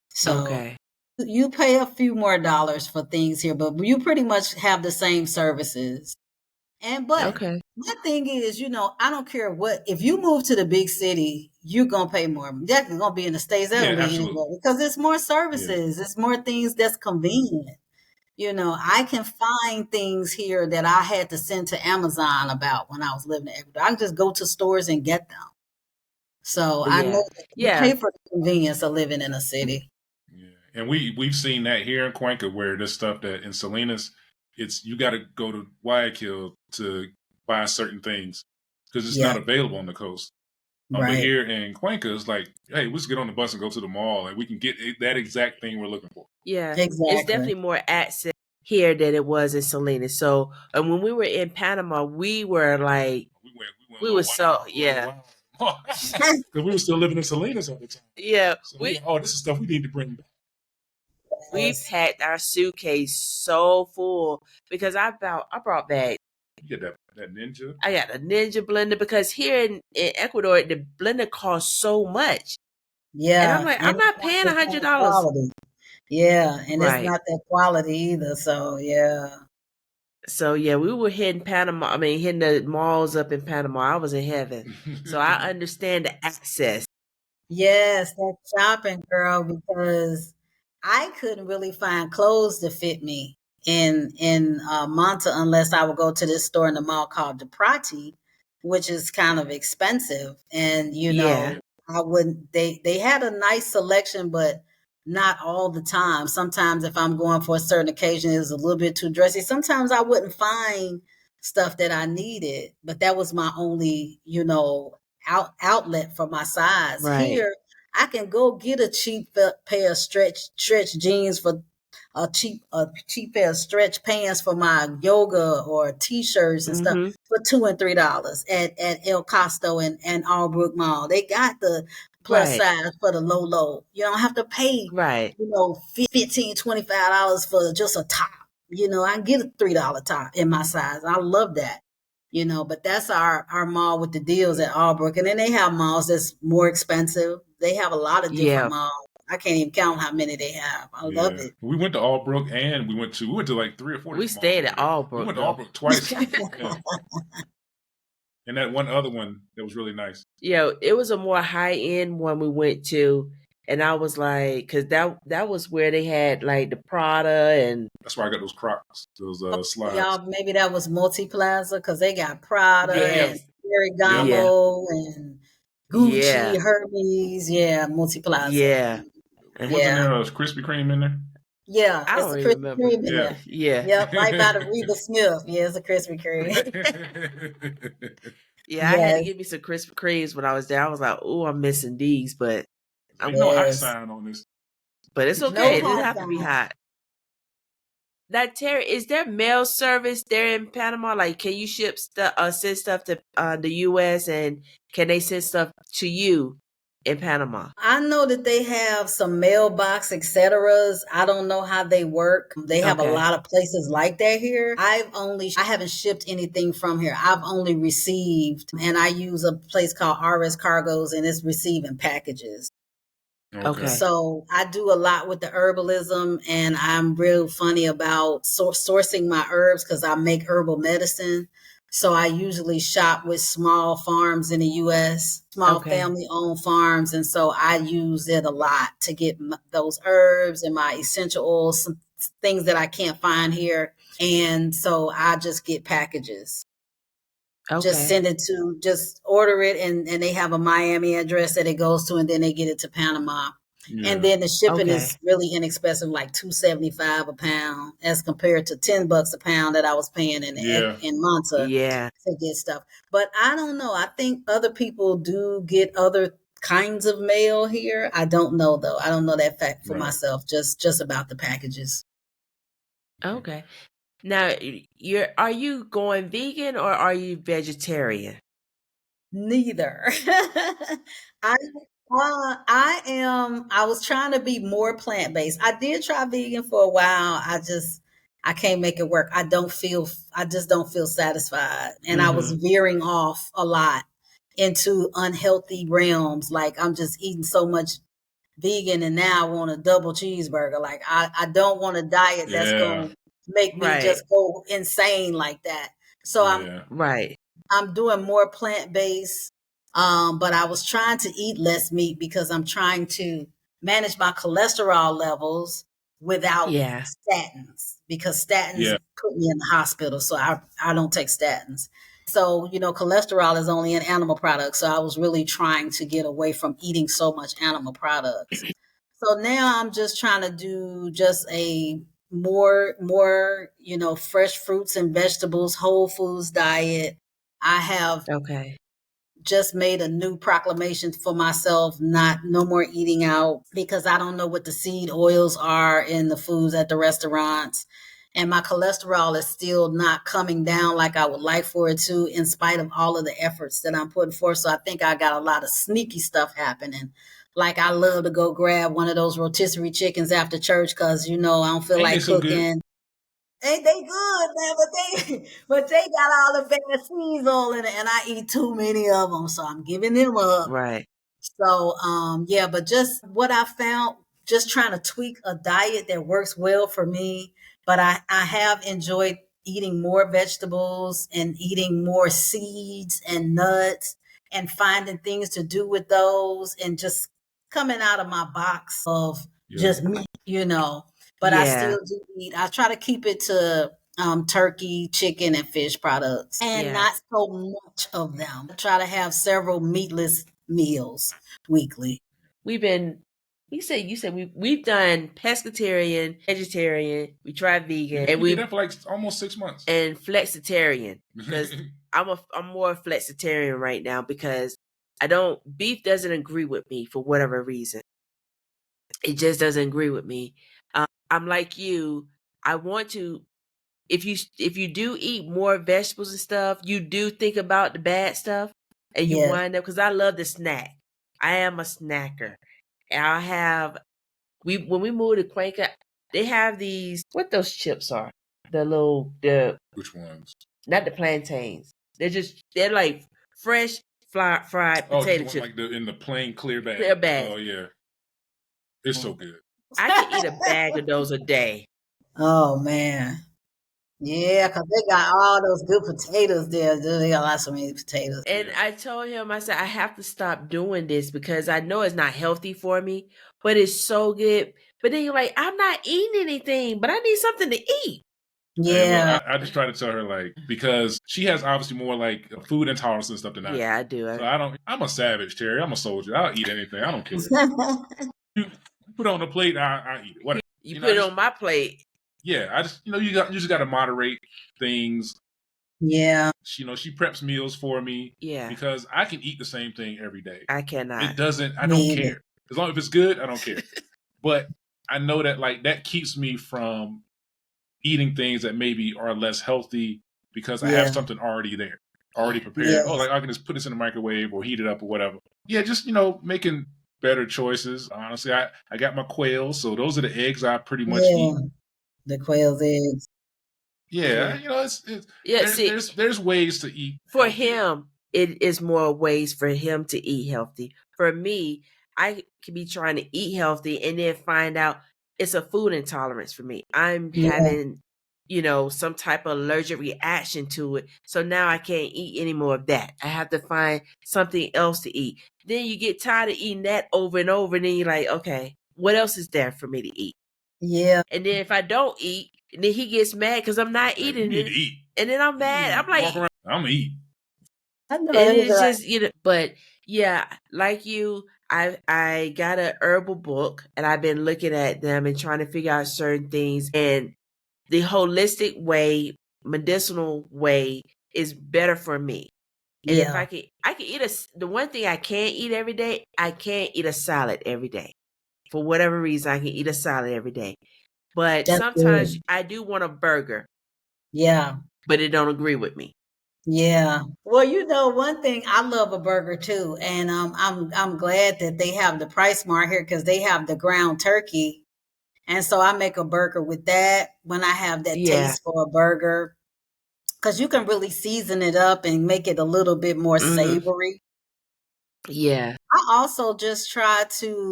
S2: So you pay a few more dollars for things here, but you pretty much have the same services. But my thing is, I don't care if you move to the big city, you're going to pay more. That's going to be in the States. That don't be anywhere, because it's more services. It's more things that's convenient. I can find things here that I had to send to Amazon about when I was living in Ecuador. I can just go to stores and get them. So I know that you pay for the convenience of living in a city.
S3: Yeah. And we've seen that here in Cuenca, where there's stuff that in Salinas, you got to go to Guayaquil to buy certain things because it's not available on the coast. But here in Cuenca, it's like, hey, we just get on the bus and go to the mall, and we can get that exact thing we're looking for.
S1: Yeah, exactly. It's definitely more access here than it was in Salinas. So, and when we were in Panama, we were like, we were so.
S3: Because we were still living in Salinas at the time.
S1: Yeah,
S3: so this is stuff we need to bring back.
S1: We packed our suitcase so full because I brought back.
S3: You get that Ninja?
S1: I got a Ninja blender because here in Ecuador, the blender costs so much.
S2: Yeah.
S1: And I'm like, I'm not paying $100.
S2: Yeah. And it's not that quality either. So, yeah.
S1: So, we were hitting the malls up in Panama. I was in heaven. So I understand the access.
S2: Yes, that shopping, girl, because I couldn't really find clothes to fit me in Manta unless I would go to this store in the mall called Deprati, which is kind of expensive. And I wouldn't. They had a nice selection, but not all the time. Sometimes if I'm going for a certain occasion, it was a little bit too dressy. Sometimes I wouldn't find stuff that I needed, but that was my only, outlet for my size. Here I can go get a cheap pair of stretch jeans for a cheap pair of stretch pants for my yoga or t-shirts and stuff for $2 and $3 at El Costo and Albrook Mall. They got the plus size for the low. You don't have to pay $15, $25 for just a top. I can get a $3 top in my size. I love that. But that's our mall with the deals at Albrook. And then they have malls that's more expensive. They have a lot of different malls. I can't even count how many they have. I love it.
S3: We went to Albrook and we went to like 3 or 4.
S1: We stayed at Albrook.
S3: We went to Albrook twice. And that one other one that was really nice. Yeah,
S1: it was a more high end one we went to. And I was like, because that was where they had like the Prada and.
S3: That's why I got those Crocs, those slides.
S2: Y'all, maybe that was Multi Plaza because they got Prada and Ferragamo and Gucci, Hermes. Yeah, Multi Plaza.
S1: Yeah.
S3: Wasn't there a Krispy Kreme in there?
S2: Yeah,
S1: I don't even remember.
S2: Yep, right by the Reba Smith. Yeah, it's a Krispy Kreme.
S1: I had to get me some Krispy Kremes when I was there. I was like, oh, I'm missing these, but
S3: I'm no hot sign on this.
S1: But it's okay. It doesn't have to be hot. Now, Terry, is there mail service there in Panama? Like, can you ship stuff, send stuff to the U.S. and can they send stuff to you in Panama?
S2: I know that they have some mailbox, etc. I don't know how they work. They have a lot of places like that here. I haven't shipped anything from here. I've only received, and I use a place called RS Cargos, and it's receiving packages.
S1: Okay.
S2: So I do a lot with the herbalism, and I'm real funny about sourcing my herbs because I make herbal medicine. So I usually shop with small farms in the U.S., small family-owned farms, and so I use it a lot to get those herbs and my essential oils, some things that I can't find here. And so I just get packages. Just send it to, just order it, and they have a Miami address that it goes to, and then they get it to Panama. Yeah. And then the shipping is really inexpensive, like $2.75 a pound, as compared to $10 a pound that I was paying in Manta to get stuff. But I don't know. I think other people do get other kinds of mail here. I don't know though. I don't know that fact for myself. Just about the packages.
S1: Okay. Now, are you going vegan or are you vegetarian?
S2: Neither. I was trying to be more plant-based. I did try vegan for a while. I can't make it work. I just don't feel satisfied. And I was veering off a lot into unhealthy realms. Like I'm just eating so much vegan and now I want a double cheeseburger. Like I don't want a diet that's going to make me just go insane like that. So I'm doing more plant-based. But I was trying to eat less meat because I'm trying to manage my cholesterol levels without statins, because statins put me in the hospital. So I don't take statins. So, cholesterol is only in animal products. So I was really trying to get away from eating so much animal products. So now I'm just trying to do just a more, fresh fruits and vegetables, whole foods diet. I have just made a new proclamation for myself, no more eating out, because I don't know what the seed oils are in the foods at the restaurants. And my cholesterol is still not coming down like I would like for it to, in spite of all of the efforts that I'm putting forth. So I think I got a lot of sneaky stuff happening. Like I love to go grab one of those rotisserie chickens after church because, I don't feel like cooking. Ain't they good, man? But they got all the bad seeds all in it, and I eat too many of them, so I'm giving them up.
S1: Right.
S2: So, but just what I found, just trying to tweak a diet that works well for me. But I have enjoyed eating more vegetables and eating more seeds and nuts and finding things to do with those and just coming out of my box of just meat, But I still do eat. I try to keep it to turkey, chicken, and fish products, and not so much of them. I try to have several meatless meals weekly.
S1: We've done pescatarian, vegetarian. We tried vegan,
S3: and we did that for like almost 6 months.
S1: And flexitarian, because I'm more flexitarian right now because beef doesn't agree with me for whatever reason. It just doesn't agree with me. I'm like you. I want to. If you do eat more vegetables and stuff, you do think about the bad stuff, and you wind up, because I love to snack. I am a snacker. And when we moved to Cuenca, they have these, what those chips are.
S3: Which ones?
S1: Not the plantains. They're like fresh fried potato chips.
S3: Like in the plain clear bag.
S1: Clear bag.
S3: Oh yeah. It's so good.
S1: I can eat a bag of those a day.
S2: Oh man. Yeah, because they got all those good potatoes there. They got lots of many potatoes.
S1: And I told him, I said, I have to stop doing this because I know it's not healthy for me, but it's so good. But then you're like, I'm not eating anything, but I need something to eat.
S2: Yeah.
S3: I just try to tell her, because she has obviously more like food intolerance and stuff than I do.
S1: Yeah, I do.
S3: So I'm a savage, Terry. I'm a soldier. I'll eat anything. I don't care. You put it on the plate, I eat it. Whatever.
S1: You put it on my plate.
S3: Yeah, I just, you just got to moderate things.
S2: Yeah.
S3: She preps meals for me.
S1: Yeah.
S3: Because I can eat the same thing every day.
S1: I cannot.
S3: I don't care. As long as it's good, I don't care. But I know that that keeps me from eating things that maybe are less healthy because I have
S2: Yeah.
S3: something already there, already prepared.
S2: Yes.
S3: Oh, like I can just put this in the microwave or heat it up or whatever. Yeah, just making better choices. Honestly, I got my quails, so those are the eggs I pretty much eat.
S2: Yeah. The quail's eggs.
S3: Yeah,
S2: Yeah.
S3: it's
S1: Yeah, see,
S3: there's ways to eat
S1: for
S3: healthier.
S1: him, it is more ways for him to eat healthy. For me, I could be trying to eat healthy and then find out it's a food intolerance for me. I'm
S2: Yeah.
S1: having, some type of allergic reaction to it. So now I can't eat any more of that. I have to find something else to eat. Then you get tired of eating that over and over, and then you're like, okay, what else is there for me to eat?
S2: Yeah.
S1: And then if I don't eat, then he gets mad because I'm not
S3: Like, you
S1: eating
S3: need to
S1: it.
S3: eat.
S1: And then I'm mad. I'm
S3: Walk
S1: like,
S3: around. I'm gonna eat.
S2: I know
S1: and
S2: it was
S1: it's
S2: like,
S1: just but yeah, like you, I got a herbal book and I've been looking at them and trying to figure out certain things, and the holistic way, medicinal way is better for me. And if
S2: yeah,
S1: I can eat the one thing I can't eat every day, I can't eat a salad every day. For whatever reason, I can eat a salad every day. But
S2: that's
S1: sometimes
S2: good.
S1: I do want a burger,
S2: Yeah.
S1: but it don't agree with me.
S2: Yeah. Well, one thing, I love a burger too, and I'm glad that they have the Price Mart here because they have the ground turkey, and so I make a burger with that when I have that
S1: Yeah.
S2: taste for a burger, because you can really season it up and make it a little bit more
S1: Hmm.
S2: savory.
S1: Yeah.
S2: I also just try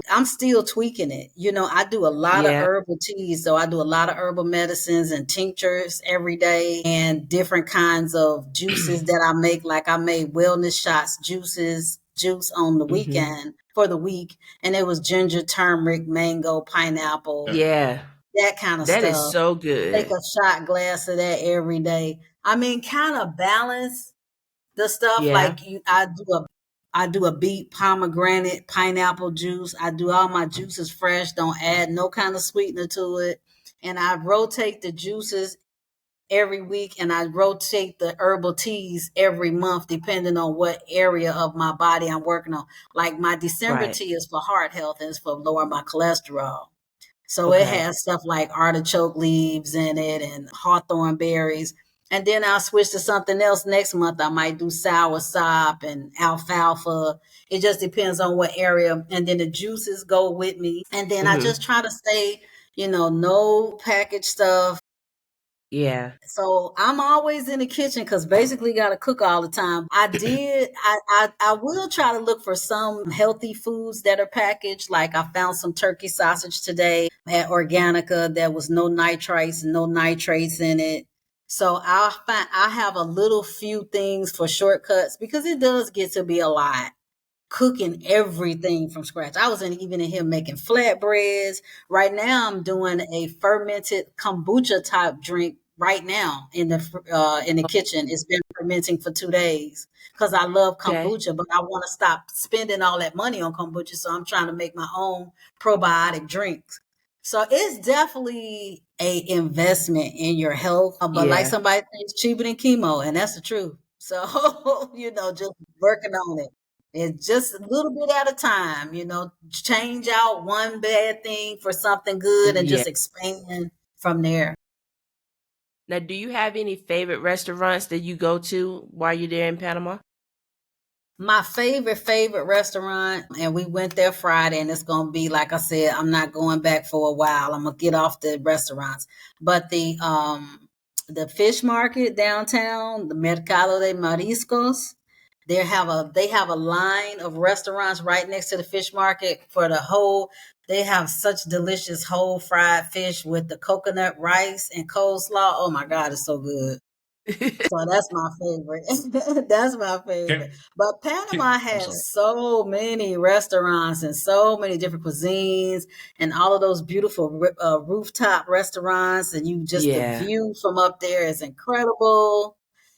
S2: I'm still tweaking it. I do a lot of
S1: Yeah.
S2: herbal teas. So I do a lot of herbal medicines and tinctures every day and different kinds of juices that I make. Like I made wellness shots, juice on the
S1: Hmm.
S2: weekend for the week. And it was ginger, turmeric, mango, pineapple,
S1: Yeah.
S2: that kind of
S1: That is
S2: stuff.
S1: so
S2: Take
S1: good.
S2: a shot glass of that every day. I mean, kind of balance the stuff
S1: Yeah.
S2: like I do a beet pomegranate pineapple juice. I do all my juices fresh, don't add no kind of sweetener to it. And I rotate the juices every week and I rotate the herbal teas every month depending on what area of my body I'm working on. Like my December
S1: Right.
S2: tea is for heart health and it's for lowering my cholesterol. So it
S1: Okay.
S2: has stuff like artichoke leaves in it and hawthorn berries. And then I'll switch to something else next month. I might do sour sop and alfalfa. It just depends on what area. And then the juices go with me. And then I just
S1: Hmm.
S2: try to stay, no packaged stuff.
S1: Yeah.
S2: So I'm always in the kitchen because basically got to cook all the time. I will try to look for some healthy foods that are packaged. Like I found some turkey sausage today at Organica. There was no nitrites, no nitrates in it. So I have a little few things for shortcuts because it does get to be a lot cooking everything from scratch. I was even in here making flatbreads. Right now, I'm doing a fermented kombucha type drink. Right now in the kitchen, it's been fermenting for 2 days because I love
S1: Okay.
S2: kombucha, but I want to stop spending all that money on kombucha. So I'm trying to make my own probiotic drinks. So it's definitely a investment in your health. But like
S1: Yeah.
S2: somebody thinks cheaper than chemo, and that's the truth. So just working on it. It's just a little bit at a time, change out one bad thing for something good and
S1: Yeah.
S2: just expand from there.
S1: Now, do you have any favorite restaurants that you go to while you're there in Panama?
S2: My favorite restaurant, and we went there Friday, and it's gonna be like I said, I'm not going back for a while. I'm gonna get off the restaurants, but the fish market downtown, the Mercado de Mariscos, they have a line of restaurants right next to the fish market for the whole. They have such delicious whole fried fish with the coconut rice and coleslaw. Oh my God, it's so good. So that's my favorite. That's my
S3: Can,
S2: favorite. But Panama
S3: I'm sorry.
S2: has so many restaurants and so many different cuisines and all of those beautiful rooftop restaurants. And the
S1: Yeah.
S2: view from up there is incredible.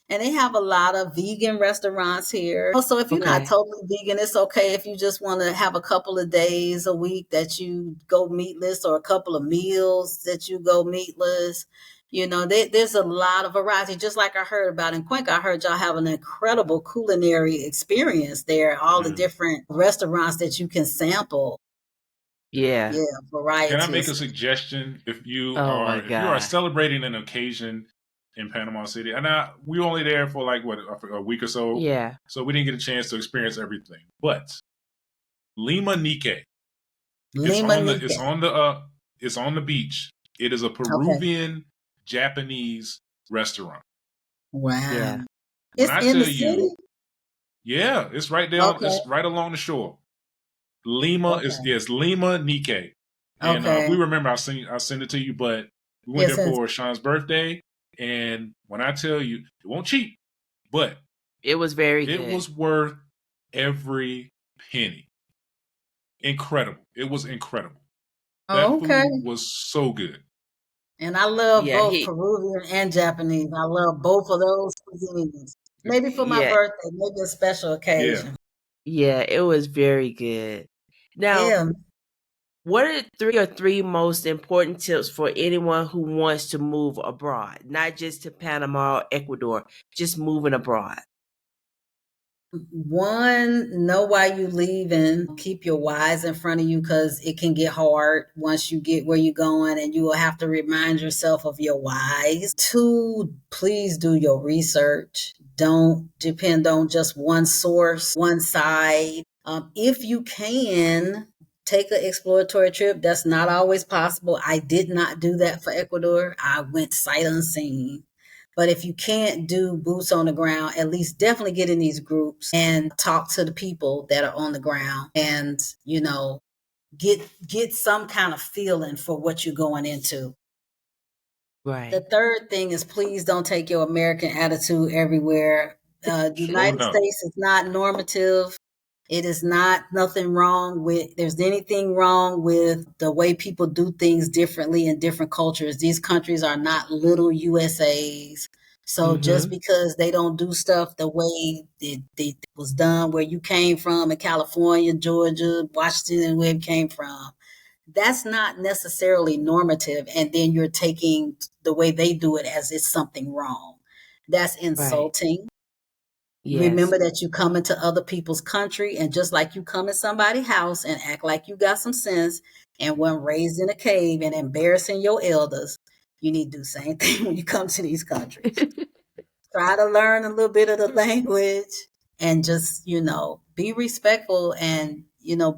S2: And they have a lot of vegan restaurants here. So if you're not
S1: Okay.
S2: totally vegan, it's okay if you just want to have a couple of days a week that you go meatless or a couple of meals that you go meatless. There's a lot of variety. Just like I heard about in Cuenca, I heard y'all have an incredible culinary experience there, all the
S3: Mm.
S2: different restaurants that you can sample.
S1: Yeah.
S2: Yeah, variety
S3: Can I
S2: of
S3: make a
S2: stuff.
S3: suggestion? If you
S1: Oh my
S3: are
S1: God.
S3: celebrating an occasion in Panama City, and we were only there for like what, a week or so,
S1: Yeah.
S3: so we didn't get a chance to experience everything. But Lima Nike,
S2: Lima Nika.
S3: it's on the beach. It is a
S2: Okay.
S3: Peruvian Japanese restaurant.
S2: Wow.
S1: Yeah.
S3: When
S2: It's
S3: I
S2: in the
S3: tell
S2: city?
S3: you, yeah, it's right there.
S2: Okay.
S3: It's right along the shore. Lima is
S2: Okay.
S3: yes, Lima Nike. And if
S2: Okay.
S3: we remember, I'll send it to you. But we went there
S2: Yes,
S3: for Sean's birthday, and when I tell you, it won't cheap, but
S1: It was very
S3: it
S1: good.
S3: was worth every penny. Incredible! It was incredible. That
S2: okay.
S3: food was so good.
S2: And I love
S1: Yeah,
S2: both Peruvian and Japanese. I love both of those cuisines. Maybe for my
S1: yeah,
S2: birthday, maybe a special
S3: Yeah.
S2: occasion.
S1: yeah, it was very good. Now,
S2: Yeah.
S1: what are three most important tips for anyone who wants to move abroad? Not just to Panama or Ecuador, just moving abroad.
S2: One, know why you leaving. Keep your whys in front of you because it can get hard once you get where you're going, and you will have to remind yourself of your whys. Two, please do your research. Don't depend on just one source, one side. If you can, take an exploratory trip. That's not always possible. I did not do that for Ecuador. I went sight unseen. But if you can't do boots on the ground, at least definitely get in these groups and talk to the people that are on the ground, and get some kind of feeling for what you're going into. The
S1: Right.
S2: third thing is, please don't take your American attitude everywhere.
S3: Oh
S2: United
S3: no.
S2: States is not normative. It is not nothing wrong with, there's anything wrong with the way people do things differently in different cultures. These countries are not little USAs. So just
S1: Mm-hmm.
S2: because they don't do stuff the way it was done where you came from in California, Georgia, Washington, where it came from, that's not necessarily normative. And then you're taking the way they do it as it's something wrong. That's
S1: Right.
S2: insulting.
S1: Yes.
S2: Remember that you come into other people's country, and just like you come in somebody's house and act like you got some sense and weren't raised in a cave and embarrassing your elders, you need to do the same thing when you come to these countries. Try to learn a little bit of the language and just, be respectful and,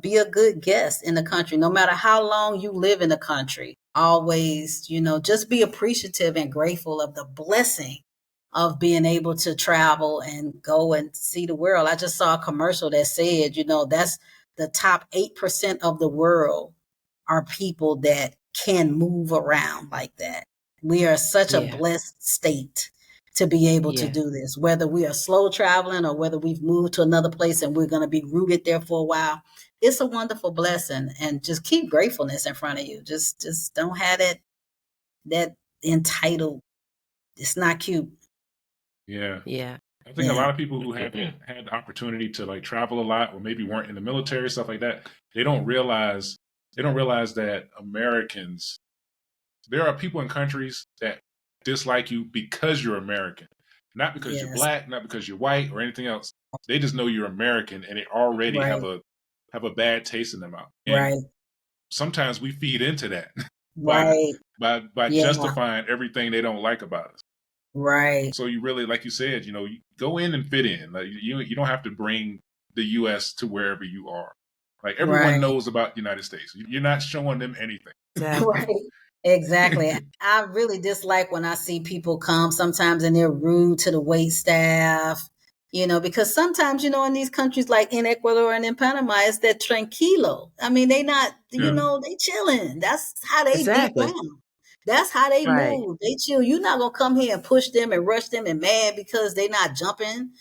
S2: be a good guest in the country. No matter how long you live in the country, always, just be appreciative and grateful of the blessing of being able to travel and go and see the world. I just saw a commercial that said, that's the top 8% of the world are people that can move around like that. We are such a
S1: Yeah.
S2: blessed state to be able to
S1: Yeah.
S2: do this, whether we are slow traveling or whether we've moved to another place and we're going to be rooted there for a while. It's a wonderful blessing, and just keep gratefulness in front of you. Just don't have that entitled. It's not cute.
S3: Yeah.
S1: Yeah.
S3: I think a
S2: Yeah.
S3: lot of people who haven't had the opportunity to like travel a lot, or maybe weren't in the military, stuff like that, they don't realize that Americans, there are people in countries that dislike you because you're American, not because you're
S2: Yes.
S3: black, not because you're white or anything else. They just know you're American, and they already
S2: Right.
S3: have a bad taste in their mouth. And
S2: Right.
S3: sometimes we feed into that by
S2: Right.
S3: by
S2: Yeah.
S3: justifying everything they don't like about us.
S2: Right.
S3: So you really, like you said, you go in and fit in. Like you don't have to bring the U.S. to wherever you are. Like everyone
S2: Right.
S3: knows about the United States. You're not showing them anything.
S1: Exactly.
S2: Right. Exactly. I really dislike when I see people come sometimes and they're rude to the wait staff, because sometimes, in these countries like in Ecuador and in Panama, it's that tranquilo. I mean, they not,
S3: Yeah.
S2: they chilling. That's how they get
S1: Exactly.
S2: down. That's how they
S1: Right.
S2: move. They chill. You're not gonna come here and push them and rush them and mad because they not jumping.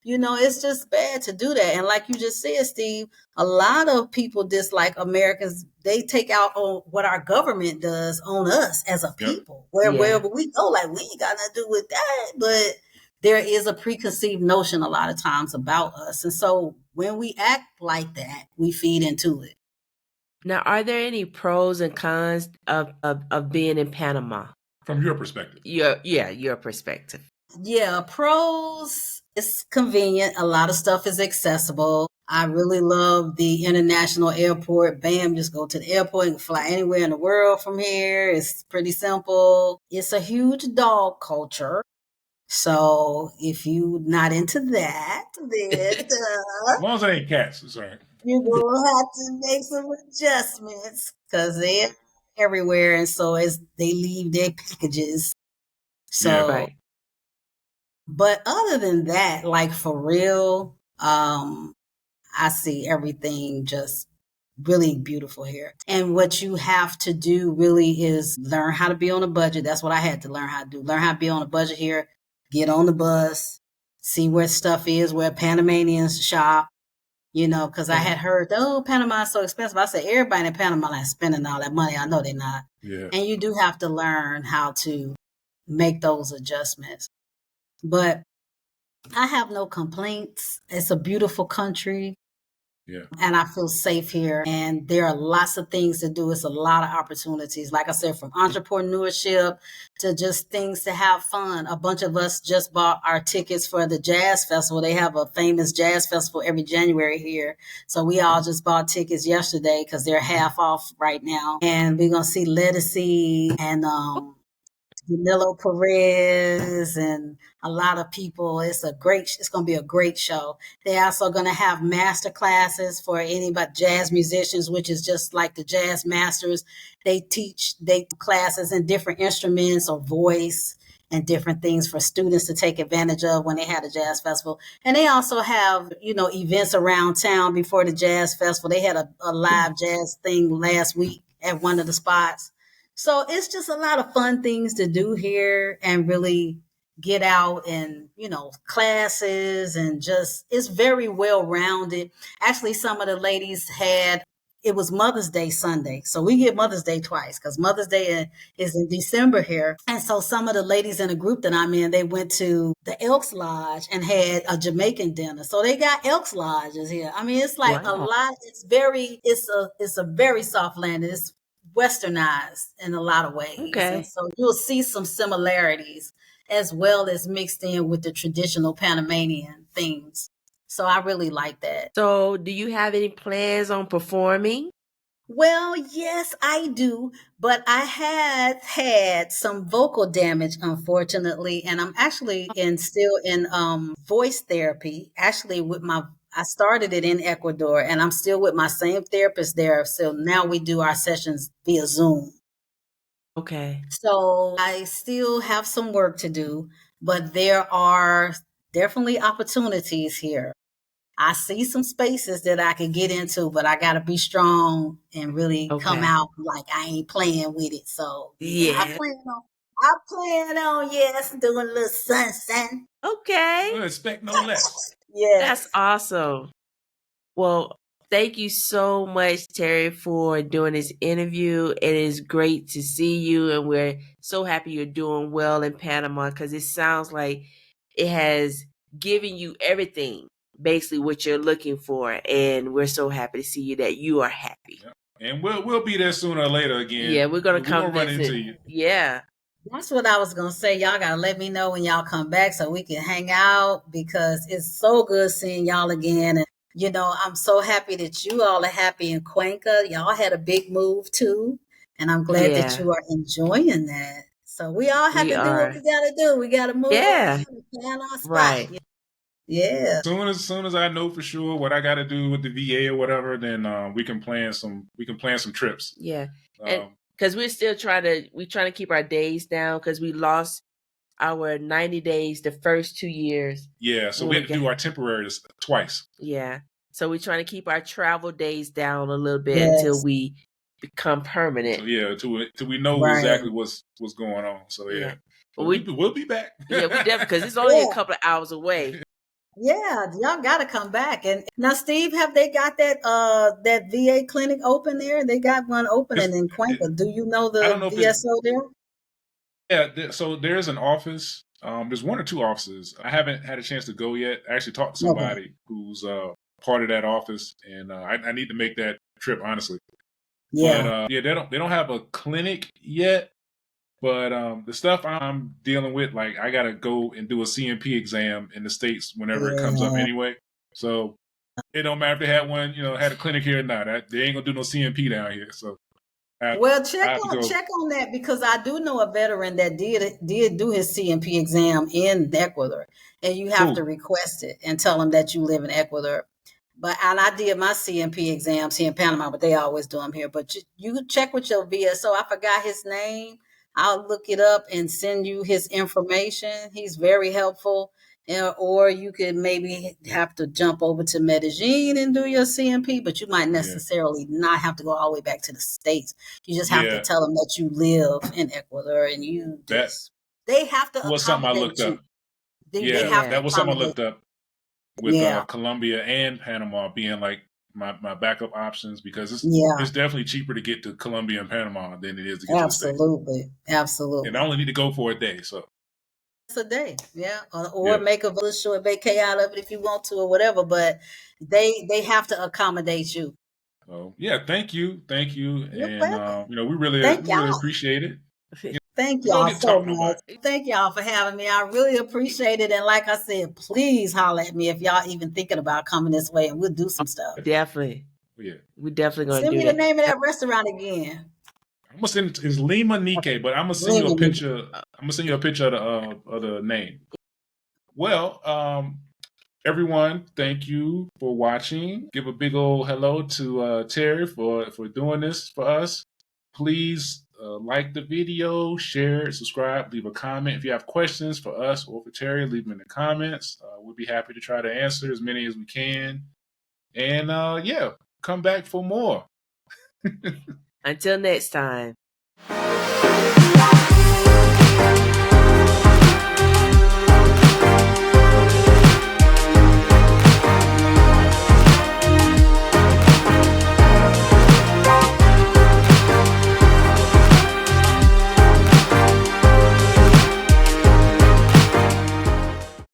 S2: It's just bad to do that. And like you just said, Steve, a lot of people dislike Americans. They take out on what our government does on us as a
S3: Yep.
S2: people.
S1: Yeah.
S2: Wherever we go, like we ain't got nothing to do with that. But there is a preconceived notion a lot of times about us. And so when we act like that, we feed into it.
S1: Now, are there any pros and cons of being in Panama?
S3: From your perspective.
S1: Your perspective.
S2: Yeah, pros, it's convenient. A lot of stuff is accessible. I really love the international airport. Bam, just go to the airport and fly anywhere in the world from here. It's pretty simple. It's a huge dog culture. So if you not into that, then
S3: As long as it ain't cats, it's all right.
S2: you're gonna have to make some adjustments because they're everywhere, and so as they leave their packages.
S3: Yeah.
S2: So,
S1: Right.
S2: but other than that, like for real, I see everything just really beautiful here. And what you have to do really is learn how to be on a budget. That's what I had to learn how to do. Learn how to be on a budget here. Get on the bus, see where stuff is, where Panamanians shop. Because I had heard, oh, Panama is so expensive. I said, everybody in Panama is spending all that money. I know they're not.
S3: Yeah.
S2: And you do have to learn how to make those adjustments. But I have no complaints. It's a beautiful country.
S3: Yeah.
S2: And I feel safe here. And there are lots of things to do. It's a lot of opportunities. Like I said, from entrepreneurship to just things to have fun. A bunch of us just bought our tickets for the jazz festival. They have a famous jazz festival every January here. So we all just bought tickets yesterday because they're half off right now. And we're going to see Lettucey and Danilo Perez and a lot of people. It's going to be a great show. They're also going to have master classes for anybody, jazz musicians, which is just like the jazz masters. They classes in different instruments or voice and different things for students to take advantage of when they had a jazz festival. And they also have, events around town before the jazz festival. They had a live jazz thing last week at one of the spots. So it's just a lot of fun things to do here and really get out and, classes and just, it's very well rounded. Actually, some of the ladies it was Mother's Day Sunday. So we get Mother's Day twice because Mother's Day is in December here. And so some of the ladies in the group that I'm in, they went to the Elks Lodge and had a Jamaican dinner. So they got Elks Lodges here. I mean, it's like a lot. It's a very soft land. It's westernized in a lot of ways.
S1: Okay.
S2: And so you'll see some similarities as well as mixed in with the traditional Panamanian themes. So I really like that.
S1: So, do you have any plans on performing?
S2: Well, yes, I do, but I have had some vocal damage, unfortunately, and I'm actually still in voice therapy. Actually, I started it in Ecuador, and I'm still with my same therapist there. So now we do our sessions via Zoom.
S1: Okay.
S2: So I still have some work to do, but there are definitely opportunities here. I see some spaces that I can get into, but I got to be strong and really come
S1: Okay.
S2: out like I ain't playing with it. So yeah,
S1: Yeah.
S2: I plan on doing a little sun.
S1: Okay.
S3: We'll expect no less.
S1: That's
S2: Yes.
S1: awesome. Well, thank you so much, Terri, for doing this interview. It is great to see you, and we're so happy you're doing well in Panama because it sounds like it has given you everything, basically what you're looking for, and we're so happy to see you that you are happy.
S3: Yeah. And we'll be there sooner or later again.
S1: Yeah, we're gonna come
S3: run
S1: visit.
S3: into you.
S1: Yeah.
S2: That's what I was going to say. Y'all got to let me know when y'all come back so we can hang out because it's so good seeing y'all again. And, I'm so happy that you all are happy in Cuenca. Y'all had a big move too. And I'm glad that you are enjoying that. So we all have to do what we got to do. We got to move around and plan our spot.
S1: Right.
S2: Yeah.
S3: Soon as I know for sure what I got to do with the VA or whatever, then we can plan some trips.
S1: Yeah. Because we're still trying to keep our days down because we lost our 90 days the first 2 years.
S3: Yeah, so we had to do our temporaries twice.
S1: Yeah. So we're trying to keep our travel days down a little bit until we become permanent.
S3: So yeah, till we know exactly what's going on. So yeah. But we'll be back.
S1: Yeah, we definitely, because it's only a couple of hours away.
S2: Yeah, y'all got to come back. And now, Steve, have they got that VA clinic open there? They got one opening in Cuenca. Do you know the VSO there?
S3: Yeah, so there's an office. There's one or two offices. I haven't had a chance to go yet. I actually talked to somebody who's part of that office, and I need to make that trip, honestly. Yeah, but they don't have a clinic yet. But the stuff I'm dealing with, like I gotta go and do a CMP exam in the States whenever it comes up anyway. So it don't matter if they had one, had a clinic here or not. They ain't gonna do no CMP down here. So I have to go.
S2: check on that, because I do know a veteran that did do his CMP exam in Ecuador, and you have to request it and tell them that you live in Ecuador. And I did my CMP exams here in Panama, but they always do them here. But you check with your VSO. I forgot his name. I'll look it up and send you his information. He's very helpful. Or you could maybe have to jump over to Medellin and do your CMP, but you might necessarily not have to go all the way back to the States. You just have to tell them that you live in Ecuador, and they have to
S3: was something I looked
S2: accommodate you.
S3: up.
S2: They have to
S3: that was something I
S2: accommodate.
S3: looked up with Colombia and Panama being like my backup options, because it's definitely cheaper to get to Colombia and Panama than it is to get to the States.
S2: Absolutely.
S3: And I only need to go for a day, so.
S2: A day, or make a little short vacay out of it if you want to, or whatever. But they have to accommodate you.
S3: Oh thank you,
S2: You're
S3: and
S2: welcome.
S3: we really appreciate it.
S2: Thank y'all so much. Thank y'all for having me. I really appreciate it. And like I said, please holler at me if y'all even thinking about coming this way, and we'll do some stuff.
S1: Definitely.
S3: Yeah,
S1: we definitely gonna
S2: send
S1: do
S2: me
S1: that.
S2: the name of that restaurant again.
S3: I'm gonna send it's Lima Nike, but I'm gonna send you a picture. I'm gonna send you a picture of the name. Well, everyone, thank you for watching. Give a big old hello to Terry for doing this for us. Please like the video, share it, subscribe, leave a comment. If you have questions for us or for Terry, leave them in the comments. We'll be happy to try to answer as many as we can. And come back for more.
S1: Until next time.